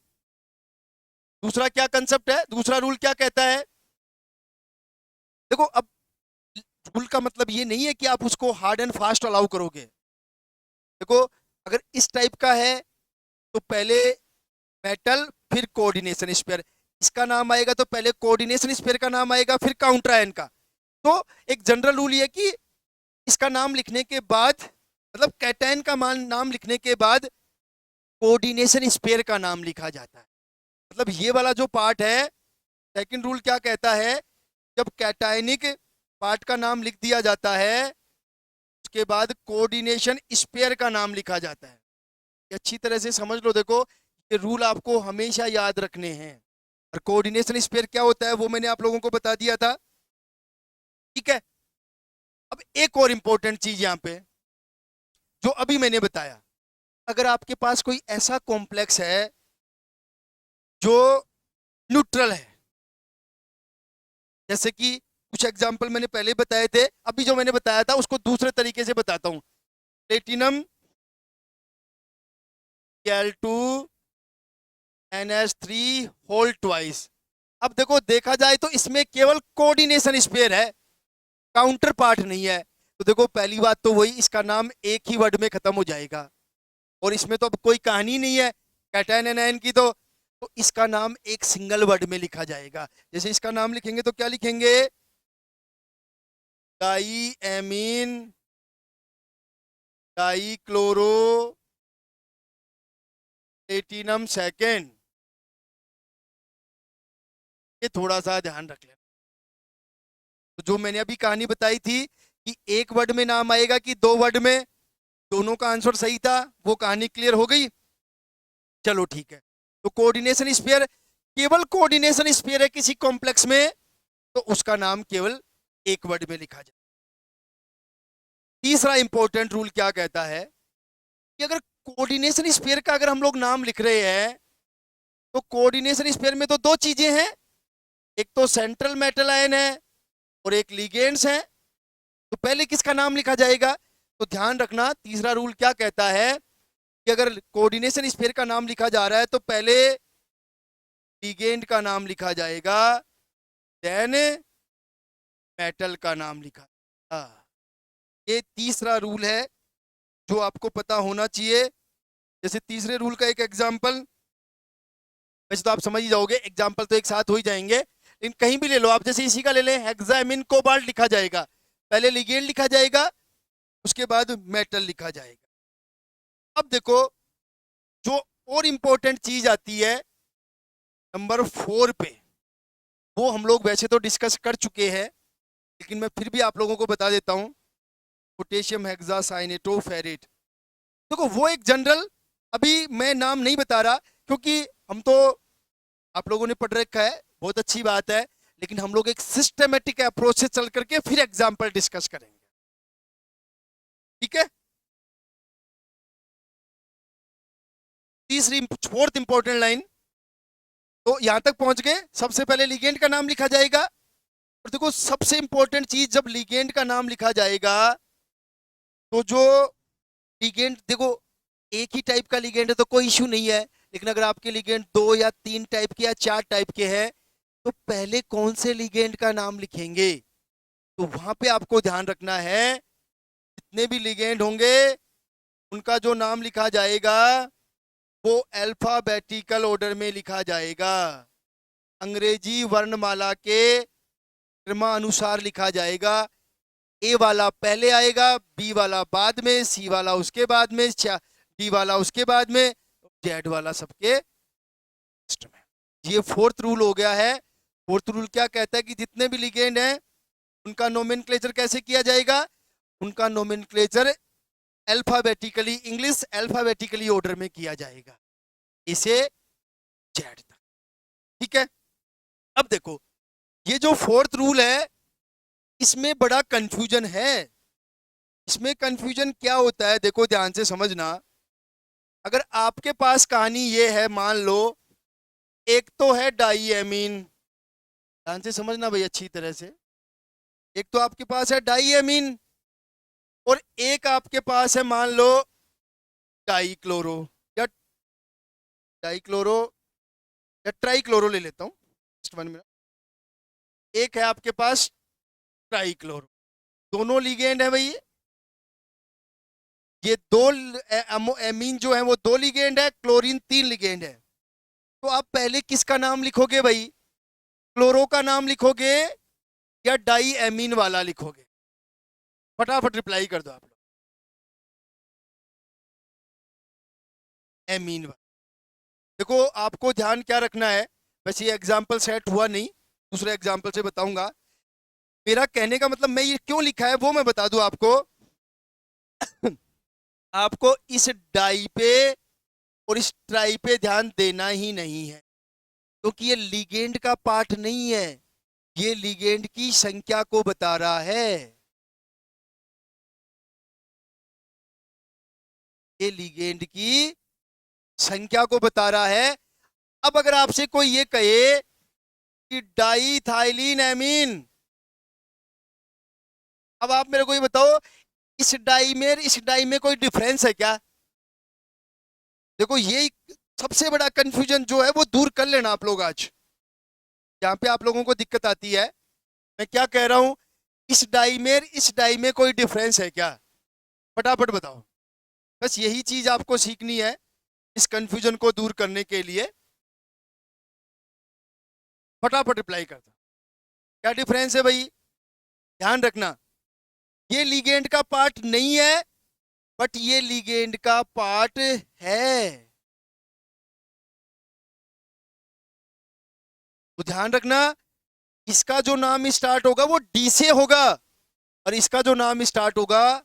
दूसरा क्या कंसेप्ट है, दूसरा रूल क्या कहता है? देखो अब रूल का मतलब ये नहीं है कि आप उसको हार्ड एंड फास्ट अलाउ करोगे। देखो अगर इस टाइप का है तो पहले मेटल फिर कोऑर्डिनेशन स्पेयर, इसका नाम आएगा तो पहले कोऑर्डिनेशन स्पेयर का नाम आएगा फिर काउंटर आयन का। तो एक जनरल रूल ये है कि इसका नाम लिखने के बाद, मतलब कैटायन का नाम लिखने के बाद कोऑर्डिनेशन स्पेयर का नाम लिखा जाता है। मतलब ये वाला जो पार्ट है, सेकंड रूल क्या कहता है, जब कैटायनिक पार्ट का नाम लिख दिया जाता है उसके बाद कोऑर्डिनेशन स्पेयर का नाम लिखा जाता है। ये अच्छी तरह से समझ लो, देखो ये रूल आपको हमेशा याद रखने हैं। और कोऑर्डिनेशन स्पेयर क्या होता है वो मैंने आप लोगों को बता दिया था। ठीक है, अब एक और इंपॉर्टेंट चीज यहां पे जो अभी मैंने बताया, अगर आपके पास कोई ऐसा कॉम्प्लेक्स है जो न्यूट्रल है, जैसे कि कुछ एग्जांपल मैंने पहले बताए थे, अभी जो मैंने बताया था उसको दूसरे तरीके से बताता हूं, platinum Al2 NH3 whole twice. अब देखो देखा जाए तो इसमें केवल कोऑर्डिनेशन स्पेयर है, काउंटर पार्ट नहीं है। तो देखो पहली बात तो वही, इसका नाम एक ही वर्ड में खत्म हो जाएगा और इसमें तो अब कोई कहानी नहीं है कैटायन एनायन की। तो तो इसका नाम एक सिंगल वर्ड में लिखा जाएगा। जैसे इसका नाम लिखेंगे तो क्या लिखेंगे, diamine dichloro platinum second. ये थोड़ा सा ध्यान रख लेना। तो जो मैंने अभी कहानी बताई थी कि एक वर्ड में नाम आएगा कि दो वर्ड में, दोनों का आंसर सही था, वो कहानी क्लियर हो गई। चलो ठीक है। तो कोऑर्डिनेशन स्फीयर, केवल कोऑर्डिनेशन स्फीयर है किसी कॉम्प्लेक्स में, तो उसका नाम केवल एक वर्ड में लिखा जाए। तीसरा इंपॉर्टेंट रूल क्या कहता है कि अगर कोऑर्डिनेशन स्फीयर का अगर हम लोग नाम लिख रहे हैं, तो कोऑर्डिनेशन स्फीयर में तो दो चीजें हैं, एक तो सेंट्रल मेटल आयन है और एक लिगेंड्स है। तो पहले किसका नाम लिखा जाएगा? तो ध्यान रखना, तीसरा रूल क्या कहता है कि अगर कोऑर्डिनेशन स्फीयर का नाम लिखा जा रहा है तो पहले लिगेंड का नाम लिखा जाएगा, देन मेटल का नाम लिखा जाएगा। ये तीसरा रूल है जो आपको पता होना चाहिए। जैसे तीसरे रूल का एक एग्जांपल, वैसे तो आप समझ ही जाओगे, एग्जांपल तो एक साथ हो ही जाएंगे, लेकिन कहीं भी ले लो आप। जैसे इसी का ले लें, हेक्सामिन कोबाल्ट लिखा जाएगा, पहले लिगेंड लिखा जाएगा, उसके बाद मेटल लिखा जाएगा। अब देखो, जो और इंपॉर्टेंट चीज आती है नंबर 4 पे, वो हम लोग वैसे तो डिस्कस कर चुके हैं, लेकिन मैं फिर भी आप लोगों को बता देता हूं। पोटेशियम हेक्सासाइनेटोफेरेट, देखो वो एक जनरल, अभी मैं नाम नहीं बता रहा क्योंकि हम तो, आप लोगों ने पढ़ रखा है, बहुत अच्छी बात है, लेकिन हम लोग एक सिस्टमेटिक अप्रोच से चल करके फिर एग्जाम्पल डिस्कस करेंगे, ठीक है। तीसरी फोर्थ इंपॉर्टेंट लाइन, तो यहां तक पहुंच गए। सबसे पहले लिगेंड का नाम लिखा जाएगा, और देखो सबसे इंपॉर्टेंट चीज, जब लिगेंड का नाम लिखा जाएगा तो जो लिगेंड, देखो एक ही टाइप का लिगेंड है तो कोई इश्यू नहीं है, लेकिन अगर आपके लिगेंड 2 या 3 टाइप के या 4 टाइप के हैं, तो पहले कौन से लिगेंड का नाम लिखेंगे? तो वहां पे आपको ध्यान रखना है, जितने भी लिगेंड होंगे उनका जो नाम लिखा जाएगा वो अल्फाबेटिकल ऑर्डर में लिखा जाएगा, अंग्रेजी वर्णमाला के क्रमानुसार लिखा जाएगा। ए वाला पहले आएगा, बी वाला बाद में, सी वाला उसके बाद में, डी वाला उसके बाद में, जेड वाला सबके लास्ट में। ये फोर्थ रूल हो गया है। फोर्थ रूल क्या कहता है कि जितने भी लिगेंड हैं उनका नोमेनक्लेचर कैसे किया जाएगा? उनका nomenclature alphabetically, English alphabetically order में किया जाएगा, इसे जेड तक, ठीक है। अब देखो, ये जो फोर्थ रूल है इसमें बड़ा कंफ्यूजन है। इसमें कंफ्यूजन क्या होता है, देखो ध्यान से समझना। अगर आपके पास कहानी ये है, मान लो एक तो है डाईएमीन, ध्यान से समझना भाई अच्छी तरह से, एक तो आपके पास है डाईएमीन और एक आपके पास है मान लो डाईक्लोरो, या डाईक्लोरो या ट्राईक्लोरो ले लेता हूँ, वन मिनट। एक है आपके पास ट्राईक्लोरो, दोनों लिगेंड है भाई, ये दो एमीन जो है वो 2 लिगेंड है, क्लोरीन 3 लिगेंड है। तो आप पहले किसका नाम लिखोगे भाई? क्लोरो का नाम लिखोगे या डाई एमीन वाला लिखोगे? फटाफट रिप्लाई कर दो आप लोग। एमीन वाला। देखो आपको ध्यान क्या रखना है, वैसे ये एग्जाम्पल सेट हुआ नहीं, दूसरे एग्जाम्पल से बताऊंगा। मेरा कहने का मतलब, मैं ये क्यों लिखा है वो मैं बता दूं आपको। आपको इस डाई पे और इस ट्राई पे ध्यान देना ही नहीं है, क्योंकि ये लिगेंड का पार्ट नहीं है, ये लिगेंड की संख्या को बता रहा है। ये लिगेंड की संख्या को बता रहा है। अब अगर आपसे कोई ये कहे कि डाईथाइलिन एमीन, अब आप मेरे को ये बताओ, इस डाई में कोई डिफरेंस है क्या? देखो ये सबसे बड़ा कंफ्यूजन जो है वो दूर कर लेना आप लोग आज। यहाँ पे आप लोगों को दिक्कत आती है, मैं क्या कह रहा हूं, इस डाई में कोई डिफरेंस है क्या? फटाफट बताओ। बस यही चीज आपको सीखनी है इस कंफ्यूजन को दूर करने के लिए। फटाफट रिप्लाई करता। क्या डिफरेंस है भाई, ध्यान रखना। ये लिगेंड का पार्ट नहीं है, बट ये लिगेंड का पार्ट है, तो ध्यान रखना। इसका जो नाम स्टार्ट होगा वो डी से होगा, और इसका जो नाम स्टार्ट होगा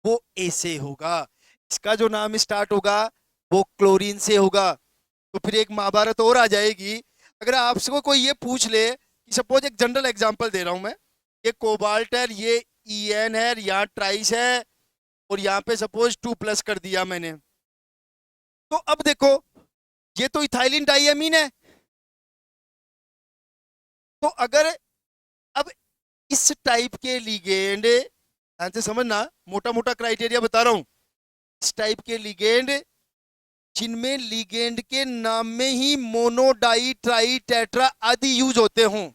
वो ए से होगा। इसका जो नाम स्टार्ट होगा वो क्लोरीन से होगा। तो फिर एक महाभारत और आ जाएगी। अगर आपसे कोई ये पूछ ले कि सपोज, एक जनरल एग्जांपल दे रहा हूं मैं, ये कोबाल्ट है, ये EN है, यहाँ ट्राइस है, और यहाँ पे सपोज 2+ कर दिया मैंने, तो अब देखो ये तो इथाइलिन डाइअमीन है। तो अगर अब इस टाइप के लिगेंड, ध्यान से समझना, मोटा मोटा क्राइटेरिया बता रहा हूं, इस टाइप के लिगेंड जिनमें लिगेंड के नाम में ही मोनो डाई ट्राई टेट्रा आदि यूज होते हों,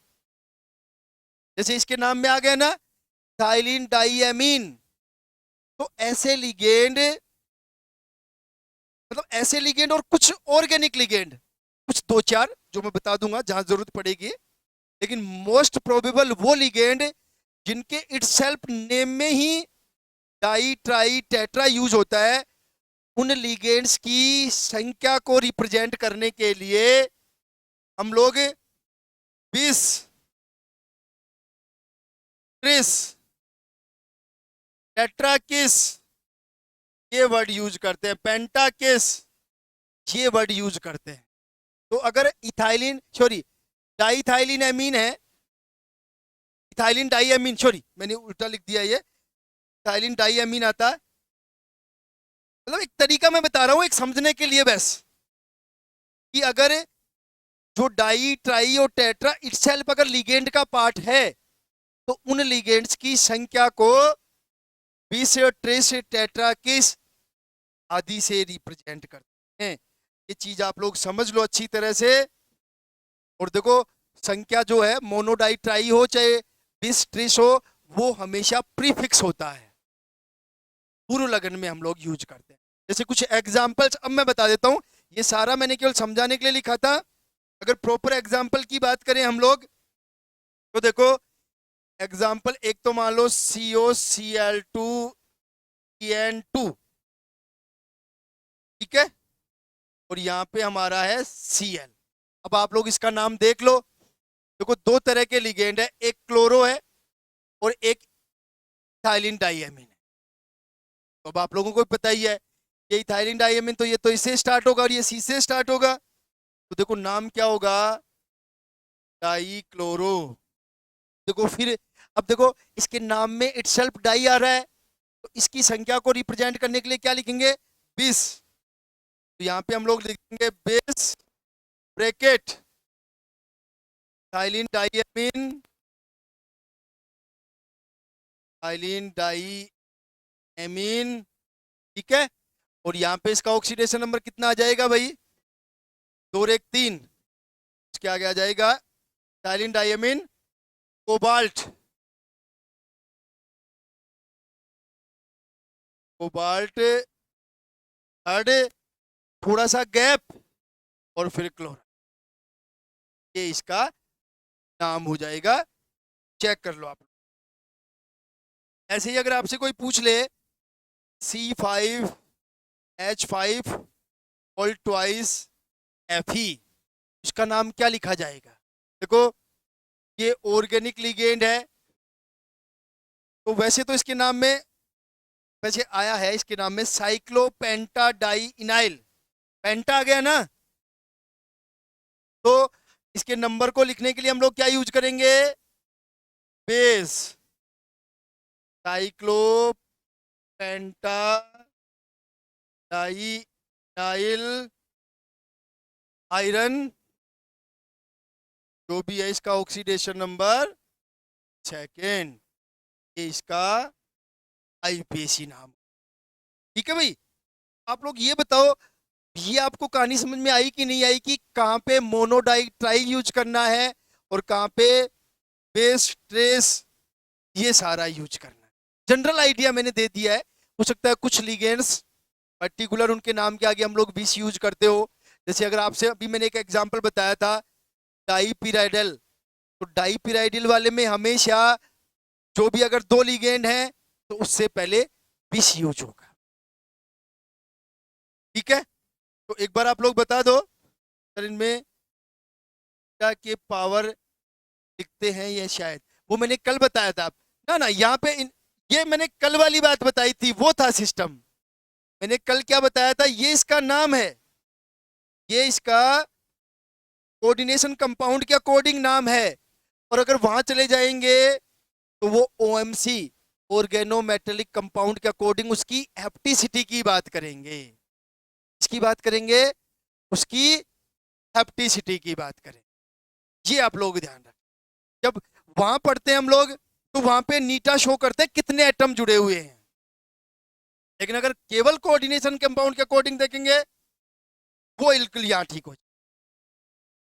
जैसे इसके नाम में आ गया ना इथाइलिन डाइअमीन, तो ऐसे लिगेंड, मतलब ऐसे लिगेंड और कुछ ऑर्गेनिक लिगेंड, कुछ 2-4 जो मैं बता दूंगा जहां जरूरत पड़ेगी, लेकिन मोस्ट प्रोबेबल वो लिगेंड जिनके इटसेल्फ नेम में ही डाई ट्राई टेट्रा यूज होता है, उन लिगेंड्स की संख्या को रिप्रेजेंट करने के लिए हम लोग 20, 30, टेट्राकिस ये वर्ड यूज करते हैं, पेंटाकिस ये वर्ड यूज करते हैं। तो अगर इथाइलिन सॉरी डाइथाइलिन एमीन है, इथाइलिन डाइअमीन, सॉरी मैंने उल्टा लिख दिया, ये इथाइलिन डाइअमीन आता है, मतलब एक तरीका मैं बता रहा हूं एक समझने के लिए बस, कि अगर जो डाई ट्राई और टेट्रा इटसेल्फ अगर लिगेंड का पार्ट है, तो उन लिगेंड्स की संख्या को 20 और 30 टेट्राकिस आदि से रिप्रेजेंट करते हैं। ये चीज आप लोग समझ लो अच्छी तरह से। और देखो संख्या जो है मोनोडाई ट्राई हो चाहे 20 30 हो, वो हमेशा प्रीफिक्स होता है, पूर्व लगन में हम लोग यूज करते हैं। जैसे कुछ एग्जाम्पल्स अब मैं बता देता हूं, ये सारा मैंने केवल समझाने के लिए लिखा था। अगर प्रॉपर एग्जाम्पल की बात करें हम लोग, तो देखो एग्जाम्पल एक तो मान लो COCl2 EN2, ठीक है, और यहाँ पे हमारा है Cl। अब आप लोग इसका नाम देख लो, देखो 2 तरह के लिगेंड है, एक क्लोरो है और एक इथाइलिन डाइअमीन है। तो अब आप लोगों को पता ही है ये इथाइलिन डाइअमीन, तो ये तो इससे स्टार्ट होगा और ये C से स्टार्ट होगा, तो देखो नाम क्या होगा, डाई क्लोरो। देखो फिर अब देखो इसके नाम में इटसेल्फ डाई आ रहा है, तो इसकी संख्या को रिप्रेजेंट करने के लिए क्या लिखेंगे, 20। तो यहाँ पे हम लोग लिखेंगे बेस ब्रैकेट इथाइलिन डाइअमीन, इथाइलिन डाइअमीन, ठीक है, और यहाँ पे इसका ऑक्सीडेशन नंबर कितना आ जाएगा भाई, 2 और 1 3, इसके आगे आ जाएगा इथाइलिन डाइअमीन कोबाल्ट, कोबाल्ट थर्ड, थोड़ा सा गैप, और फिर क्लोराइड, ये इसका नाम हो जाएगा। चेक कर लो आप। ऐसे ही अगर आपसे कोई पूछ ले C5H5 ऑल ट्वाइस Fe, इसका नाम क्या लिखा जाएगा, देखो ये ऑर्गेनिक लिगेंड है, तो वैसे तो इसके नाम में वैसे आया है, इसके नाम में साइक्लोपेंटाडाइइनाइल, पेंटा आ गया ना, तो इसके नंबर को लिखने के लिए हम लोग क्या यूज करेंगे, बेस साइक्लोपेंटाडाइइनाइल आयरन, जो भी है इसका ऑक्सीडेशन नंबर 2, ये इसका IUPAC नाम, ठीक है भाई। आप लोग ये बताओ, ये आपको कहानी समझ में आई कि नहीं आई, कि कहाँ पे मोनोडाई ट्राई यूज करना है और कहाँ पे बेस ट्रेस ये सारा यूज करना है। जनरल आइडिया मैंने दे दिया है, हो सकता है कुछ लिगेंड्स पर्टिकुलर उनके नाम के आगे हम लोग 20 यूज करते हो। जैसे अगर आपसे अभी मैंने एक एग्जांपल बताया था डाईपिराइडल। तो डाईपिराइडल वाले में हमेशा जो भी अगर दो लिगेंड हैं तो उससे पहले विष यूज होगा। ठीक है, तो एक बार आप लोग बता दो सर इनमें क्या के पावर लिखते हैं ये, शायद वो मैंने कल बताया था। ना ना, यहाँ पे ये मैंने कल वाली बात बताई थी, वो था सिस्टम। मैंने कल क्या बताया था, ये इसका नाम है, ये इसका कोऑर्डिनेशन कंपाउंड का कोडिंग नाम है। और अगर वहां चले जाएंगे तो वो ओएमसी, ऑर्गेनोमेटेलिक कंपाउंड का कोडिंग, उसकी हैप्टिसिटी की बात करेंगे। इसकी बात करेंगे, उसकी हैप्टिसिटी की बात करेंगे। ये आप लोग ध्यान रखें, जब वहां पढ़ते हैं हम लोग तो वहां पे नीटा शो करते हैं कितने एटम जुड़े हुए हैं। लेकिन अगर केवल कोऑर्डिनेशन कंपाउंड का कोडिंग देखेंगे वो बिल्कुल यहाँ ठीक हो जाए।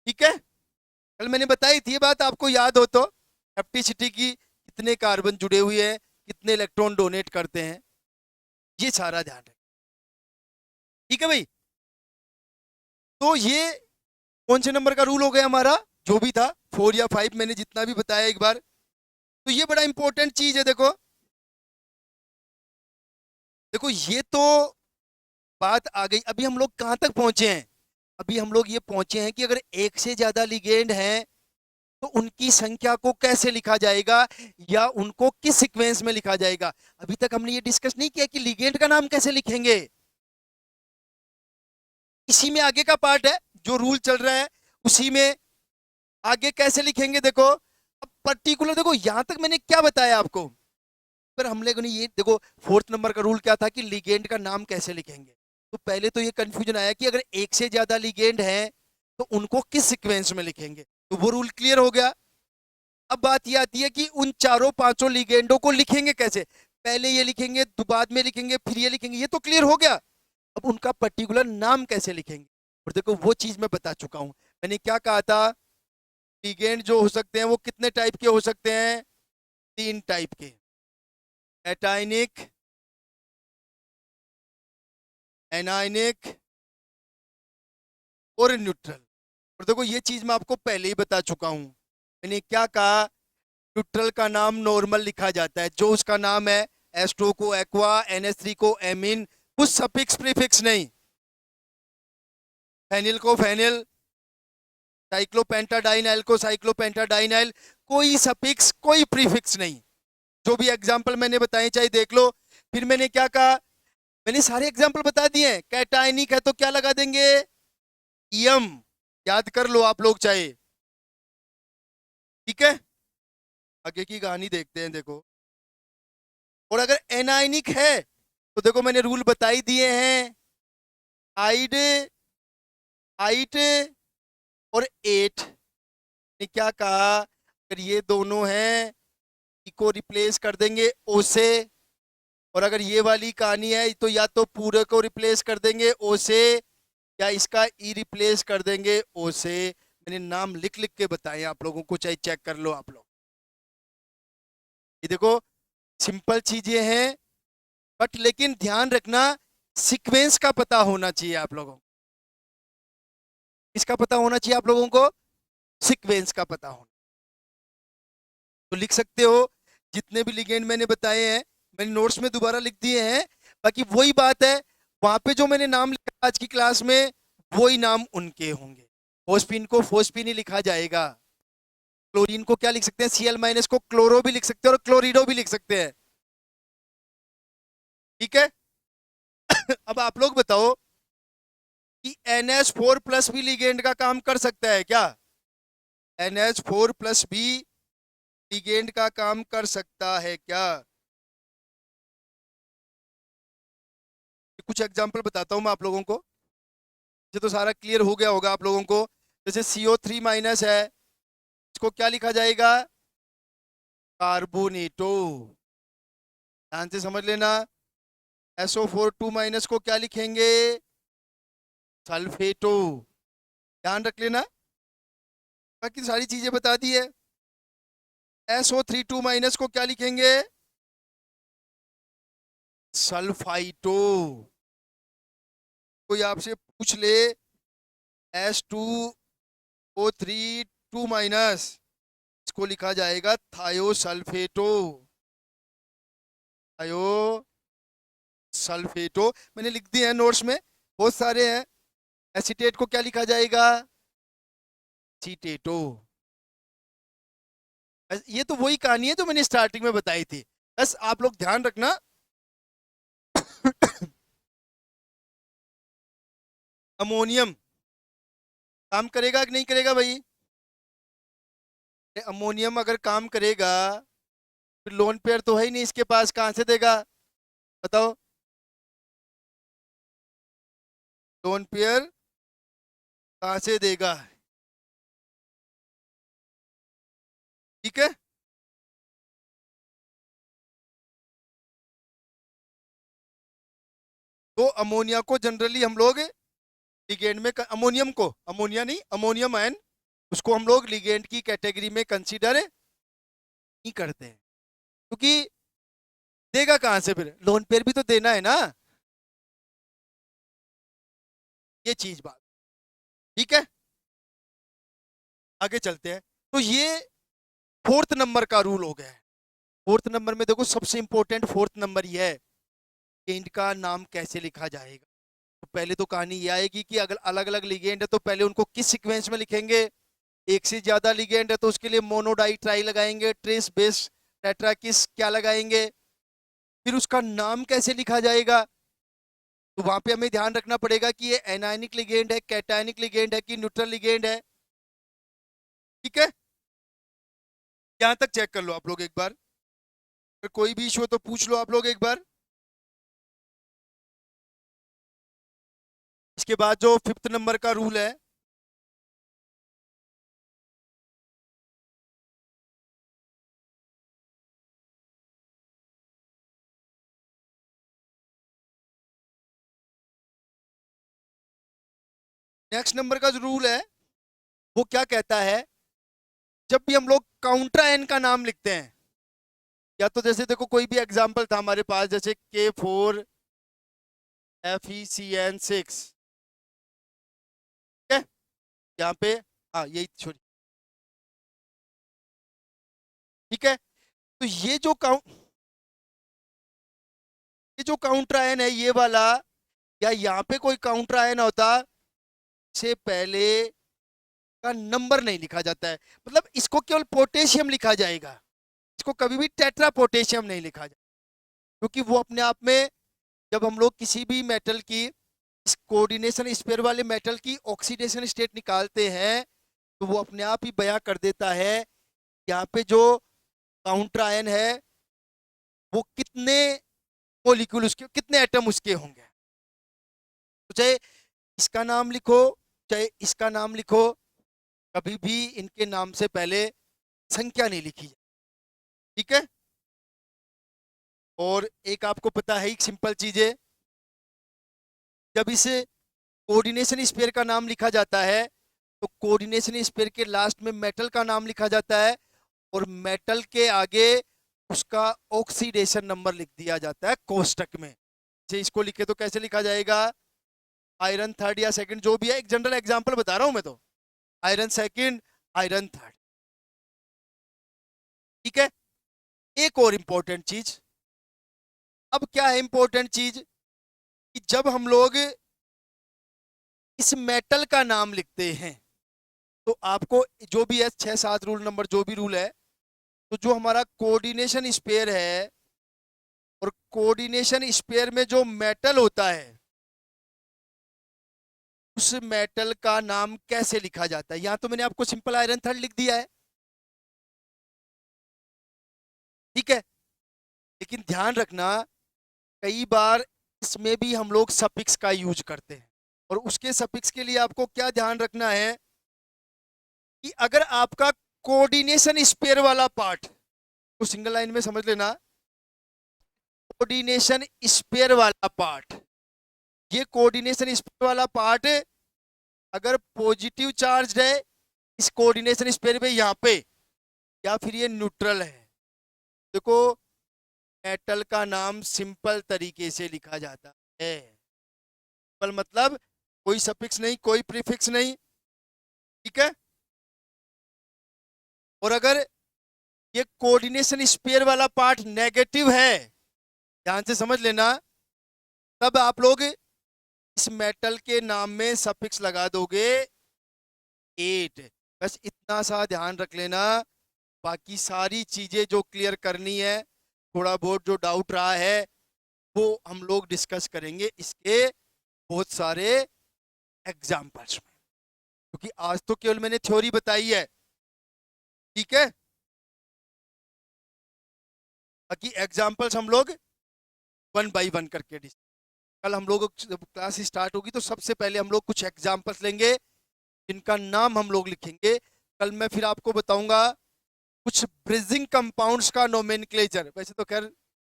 ठीक है, कल मैंने बताई थी ये बात, आपको याद हो तो, हैप्टिसिटी की, कितने कार्बन जुड़े हुए हैं, कितने इलेक्ट्रॉन डोनेट करते हैं, ये सारा ध्यान रखें। ठीक है भाई, तो ये कौन से नंबर का रूल हो गया हमारा, जो भी था 4 या 5, मैंने जितना भी बताया एक बार। तो ये बड़ा इंपॉर्टेंट चीज है। देखो देखो, ये तो बात आ गई। अभी हम लोग कहां तक पहुंचे हैं, अभी हम लोग ये पहुंचे हैं कि अगर एक से ज्यादा लिगेंड हैं तो उनकी संख्या को कैसे लिखा जाएगा या उनको किस सीक्वेंस में लिखा जाएगा। अभी तक हमने ये डिस्कस नहीं किया कि लिगेंड का नाम कैसे लिखेंगे, इसी में आगे का पार्ट है, जो रूल चल रहा है उसी में आगे कैसे लिखेंगे। देखो अब पर्टिकुलर, देखो यहां तक मैंने क्या बताया आपको, पर हम लोगों ने ये देखो, 4th नंबर का रूल क्या था कि लिगेंड का नाम कैसे लिखेंगे। तो पहले तो ये कंफ्यूजन आया कि अगर एक से ज्यादा लिगेंड हैं तो उनको किस सीक्वेंस में लिखेंगे, तो वो रूल क्लियर हो गया। अब बात ये आती है कि उन चारों पांचों लिगेंडों को लिखेंगे कैसे, पहले ये लिखेंगे तो बाद में लिखेंगे फिर ये लिखेंगे, ये तो क्लियर हो गया। अब उनका पर्टिकुलर नाम कैसे लिखेंगे, और देखो वो चीज मैं बता चुका हूं। मैंने क्या कहा था, लिगेंड जो हो सकते हैं वो कितने टाइप के हो सकते हैं, 3 टाइप के, एटाइनिक, एनाइनिक और न्यूट्रल। और देखो ये चीज मैं आपको पहले ही बता चुका हूं। मैंने क्या कहा, न्यूट्रल का नाम नॉर्मल लिखा जाता है, जो उसका नाम है, एस2 को एक्वा, NH3 को एमिन, कुछ सफिक्स प्रीफिक्स नहीं, फेनिल को फेनिल, साइक्लोपेंटाडाइनाइल को साइक्लोपेंटाडाइनाइल, कोई सफिक्स कोई प्रीफिक्स नहीं। जो भी एग्जाम्पल मैंने बताए चाहे देख लो। फिर मैंने क्या कहा, मैंने सारे एग्जाम्पल बता दिए। कैटाइनिक है तो क्या लगा देंगे, ईएम, याद कर लो आप लोग चाहे। ठीक है, आगे की कहानी देखते हैं। देखो, और अगर एनाइनिक है तो देखो मैंने रूल बता ही दिए हैं, आइड, आइट और एट ने क्या कहा, अगर ये दोनों हैं इको रिप्लेस कर देंगे ओ से, और अगर ये वाली कहानी है तो या तो पूरे को रिप्लेस कर देंगे ओ से या इसका ई रिप्लेस कर देंगे ओ से। मैंने नाम लिख लिख के बताए आप लोगों को, चाहे चेक कर लो आप लोग। ये देखो सिंपल चीजें हैं, बट लेकिन ध्यान रखना सीक्वेंस का पता होना चाहिए आप लोगों को। इसका पता होना चाहिए आप लोगों को, सीक्वेंस का पता होना। तो लिख सकते हो जितने भी लिगेंड मैंने बताए हैं, मैंने नोट्स में दोबारा लिख दिए हैं। बाकी वही बात है, वहां पे जो मैंने नाम लिखा आज की क्लास में वही नाम उनके होंगे। फोस्फीन को फोस्फीन ही लिखा जाएगा, क्लोरीन को क्या लिख सकते हैं, Cl- को क्लोरो भी लिख सकते हैं और क्लोरिडो भी लिख सकते हैं। ठीक है अब आप लोग बताओ कि NH4+ भी लिगेंड का काम कर सकता है क्या, NH4+ भी लिगेंड का काम कर सकता है क्या। कुछ एग्जांपल बताता हूं मैं आप लोगों को, ये तो सारा क्लियर हो गया होगा आप लोगों को। जैसे CO3- है, इसको क्या लिखा जाएगा, कार्बोनेटो, ध्यान से समझ लेना। SO4 2- को क्या लिखेंगे, सल्फेटो, ध्यान रख लेना। बाकी सारी चीजें बता दी है। SO3 2- को क्या लिखेंगे, सल्फाइटो। कोई आपसे पूछ ले S2O3 2 माइनस, इसको लिखा जाएगा थायोसल्फेटो। थायोसल्फेटो मैंने लिख दिए हैं नोट्स में, बहुत सारे हैं। एसीटेट को क्या लिखा जाएगा? एसीटेटो। ये तो वही कहानी है जो मैंने स्टार्टिंग में बताई थी, बस आप लोग ध्यान रखना। अमोनियम काम करेगा कि नहीं करेगा भाई? अमोनियम अगर काम करेगा, फिर लोन पेयर तो है ही नहीं इसके पास, कहां से देगा बताओ? लोन पेयर कहां से देगा? ठीक है, तो अमोनिया को जनरली हम लोग लिगेंड में अमोनियम को, अमोनिया नहीं, अमोनियम आयन, उसको हम लोग लिगेंड की कैटेगरी में कंसीडर नहीं करते हैं, क्योंकि देगा कहां से? फिर लोन पेयर भी तो देना है ना, ये चीज बात। ठीक है, आगे चलते हैं। तो ये फोर्थ नंबर का रूल हो गया है। फोर्थ नंबर में देखो, सबसे इंपॉर्टेंट फोर्थ नंबर ये है कि इनका नाम कैसे लिखा जाएगा। तो पहले तो कहानी ये आएगी कि अगर अलग अलग लिगेंड है तो पहले उनको किस सीक्वेंस में लिखेंगे। एक से ज्यादा लिगेंड है तो उसके लिए मोनोडाई ट्राई लगाएंगे, ट्रेस बेस टेट्रा किस क्या लगाएंगे, फिर उसका नाम कैसे लिखा जाएगा। तो वहां पे हमें ध्यान रखना पड़ेगा कि ये एनायनिक लिगेंड है, कैटायनिक लिगेंड है कि न्यूट्रल लिगेंड है। ठीक है, यहां तक चेक कर लो आप लोग एक बार, अगर कोई भी इशू हो तो पूछ लो आप लोग एक बार। इसके बाद जो फिफ्थ नंबर का रूल है, नेक्स्ट नंबर का जो रूल है वो क्या कहता है, जब भी हम लोग काउंटर आयन का नाम लिखते हैं, या तो जैसे देखो कोई भी एग्जांपल था हमारे पास, जैसे K4FeCN6, ठीक है, यहाँ पे, हाँ यही छोड़ी, ठीक है। तो ये जो काउंटर आयन है ये वाला, या यहाँ पे कोई काउंटर आयन होता, से पहले का नंबर नहीं लिखा जाता है, मतलब इसको केवल पोटेशियम लिखा जाएगा, इसको कभी भी टेट्रा पोटेशियम नहीं लिखा जाएगा, क्योंकि वो अपने आप में, जब हम लोग किसी भी मेटल की, इस कोऑर्डिनेशन स्पेयर वाले मेटल की ऑक्सीडेशन स्टेट निकालते हैं, तो वो अपने आप ही बयां कर देता है यहाँ पे जो काउंटर आयन है वो कितने मॉलिक्यूल उसके, कितने एटम उसके होंगे। तो चाहे इसका नाम लिखो, चाहे इसका नाम लिखो, कभी भी इनके नाम से पहले संख्या नहीं लिखी जाए। ठीक है, और एक आपको पता है, एक सिंपल चीज है, जब इस कोऑर्डिनेशन स्पेयर का नाम लिखा जाता है तो कोऑर्डिनेशन स्पेयर के लास्ट में मेटल का नाम लिखा जाता है, और मेटल के आगे उसका ऑक्सीडेशन नंबर लिख दिया जाता है कोष्टक में। जैसे इसको लिखे तो कैसे लिखा जाएगा, आयरन थर्ड या सेकंड, जो भी है, एक जनरल एग्जांपल बता रहा हूं मैं तो, आयरन सेकंड, आयरन थर्ड। ठीक है, एक और इंपॉर्टेंट चीज, अब क्या है इंपॉर्टेंट चीज, कि जब हम लोग इस मेटल का नाम लिखते हैं तो आपको जो भी है 6-7 रूल नंबर जो भी रूल है, तो जो हमारा कोऑर्डिनेशन स्पेयर है, और कोऑर्डिनेशन स्पेयर में जो मेटल होता है उस मेटल का नाम कैसे लिखा जाता है। यहां तो मैंने आपको सिंपल आयरन थर्ड लिख दिया है, ठीक है, लेकिन ध्यान रखना कई बार इसमें भी हम लोग सफिक्स का यूज करते हैं, और उसके सफिक्स के लिए आपको क्या ध्यान रखना है कि अगर आपका कोऑर्डिनेशन स्पेयर वाला पार्ट, तो सिंगल लाइन में समझ लेना, कोऑर्डिनेशन स्पेयर वाला पार्ट, ये कोऑर्डिनेशन स्पेयर वाला पार्ट अगर पॉजिटिव चार्ज है इस कोऑर्डिनेशन स्पेयर पे यहाँ पे, या फिर ये न्यूट्रल है, देखो मेटल का नाम सिंपल तरीके से लिखा जाता है। सिंपल मतलब कोई सफिक्स नहीं, कोई प्रीफिक्स नहीं, ठीक है। और अगर ये कोऑर्डिनेशन स्पेयर वाला पार्ट नेगेटिव है, ध्यान से समझ लेना, तब आप लोग इस मेटल के नाम में सफिक्स लगा दोगे 8। बस इतना सा ध्यान रख लेना, बाकी सारी चीजें जो क्लियर करनी है, थोड़ा बहुत जो डाउट रहा है वो हम लोग डिस्कस करेंगे इसके बहुत सारे एग्जाम्पल्स में, क्योंकि आज तो केवल मैंने थ्योरी बताई है, ठीक है। बाकी एग्जाम्पल्स हम लोग 1 बाई 1 करके कल हम लोग जब क्लास स्टार्ट होगी तो सबसे पहले हम लोग कुछ एग्जाम्पल्स लेंगे जिनका नाम हम लोग लिखेंगे। कल मैं फिर आपको बताऊंगा कुछ ब्रिजिंग कंपाउंड्स का नोमेनक्लेचर, वैसे तो खैर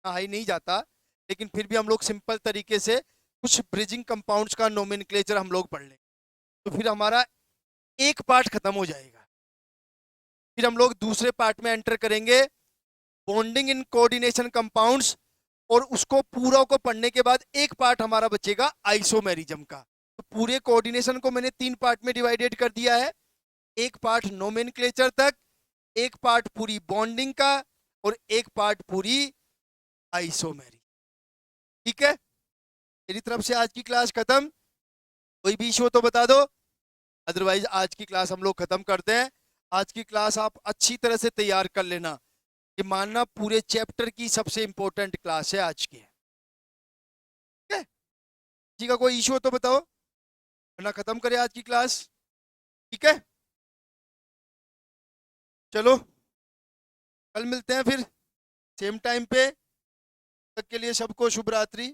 ही नहीं जाता, लेकिन फिर भी हम लोग सिंपल तरीके से कुछ ब्रिजिंग कंपाउंड्स का नोमेनक्लेचर हम लोग पढ़ लेंगे, तो फिर हमारा एक पार्ट खत्म हो जाएगा। फिर हम लोग दूसरे पार्ट में एंटर करेंगे बॉन्डिंग इन कोऑर्डिनेशन कंपाउंड्स, और उसको पूरा को पढ़ने के बाद एक पार्ट हमारा बचेगा आइसोमेरिज्म का। तो पूरे कोऑर्डिनेशन को मैंने 3 पार्ट में डिवाइडेड कर दिया है, एक पार्ट नोमेनक्लेचर तक, एक पार्ट पूरी बॉन्डिंग का, और एक पार्ट पूरी आइसोमेरी। ठीक है, मेरी तरफ से आज की क्लास खत्म। कोई भी इशू हो तो बता दो, अदरवाइज आज की क्लास हम लोग खत्म करते हैं। आज की क्लास आप अच्छी तरह से तैयार कर लेना, कि मानना पूरे चैप्टर की सबसे इंपॉर्टेंट क्लास है आज की, ठीक है। किसी का कोई इशू हो तो बताओ, वरना खत्म करें आज की क्लास, ठीक है। चलो कल मिलते हैं फिर सेम टाइम पे, तक के लिए सबको शुभ रात्रि।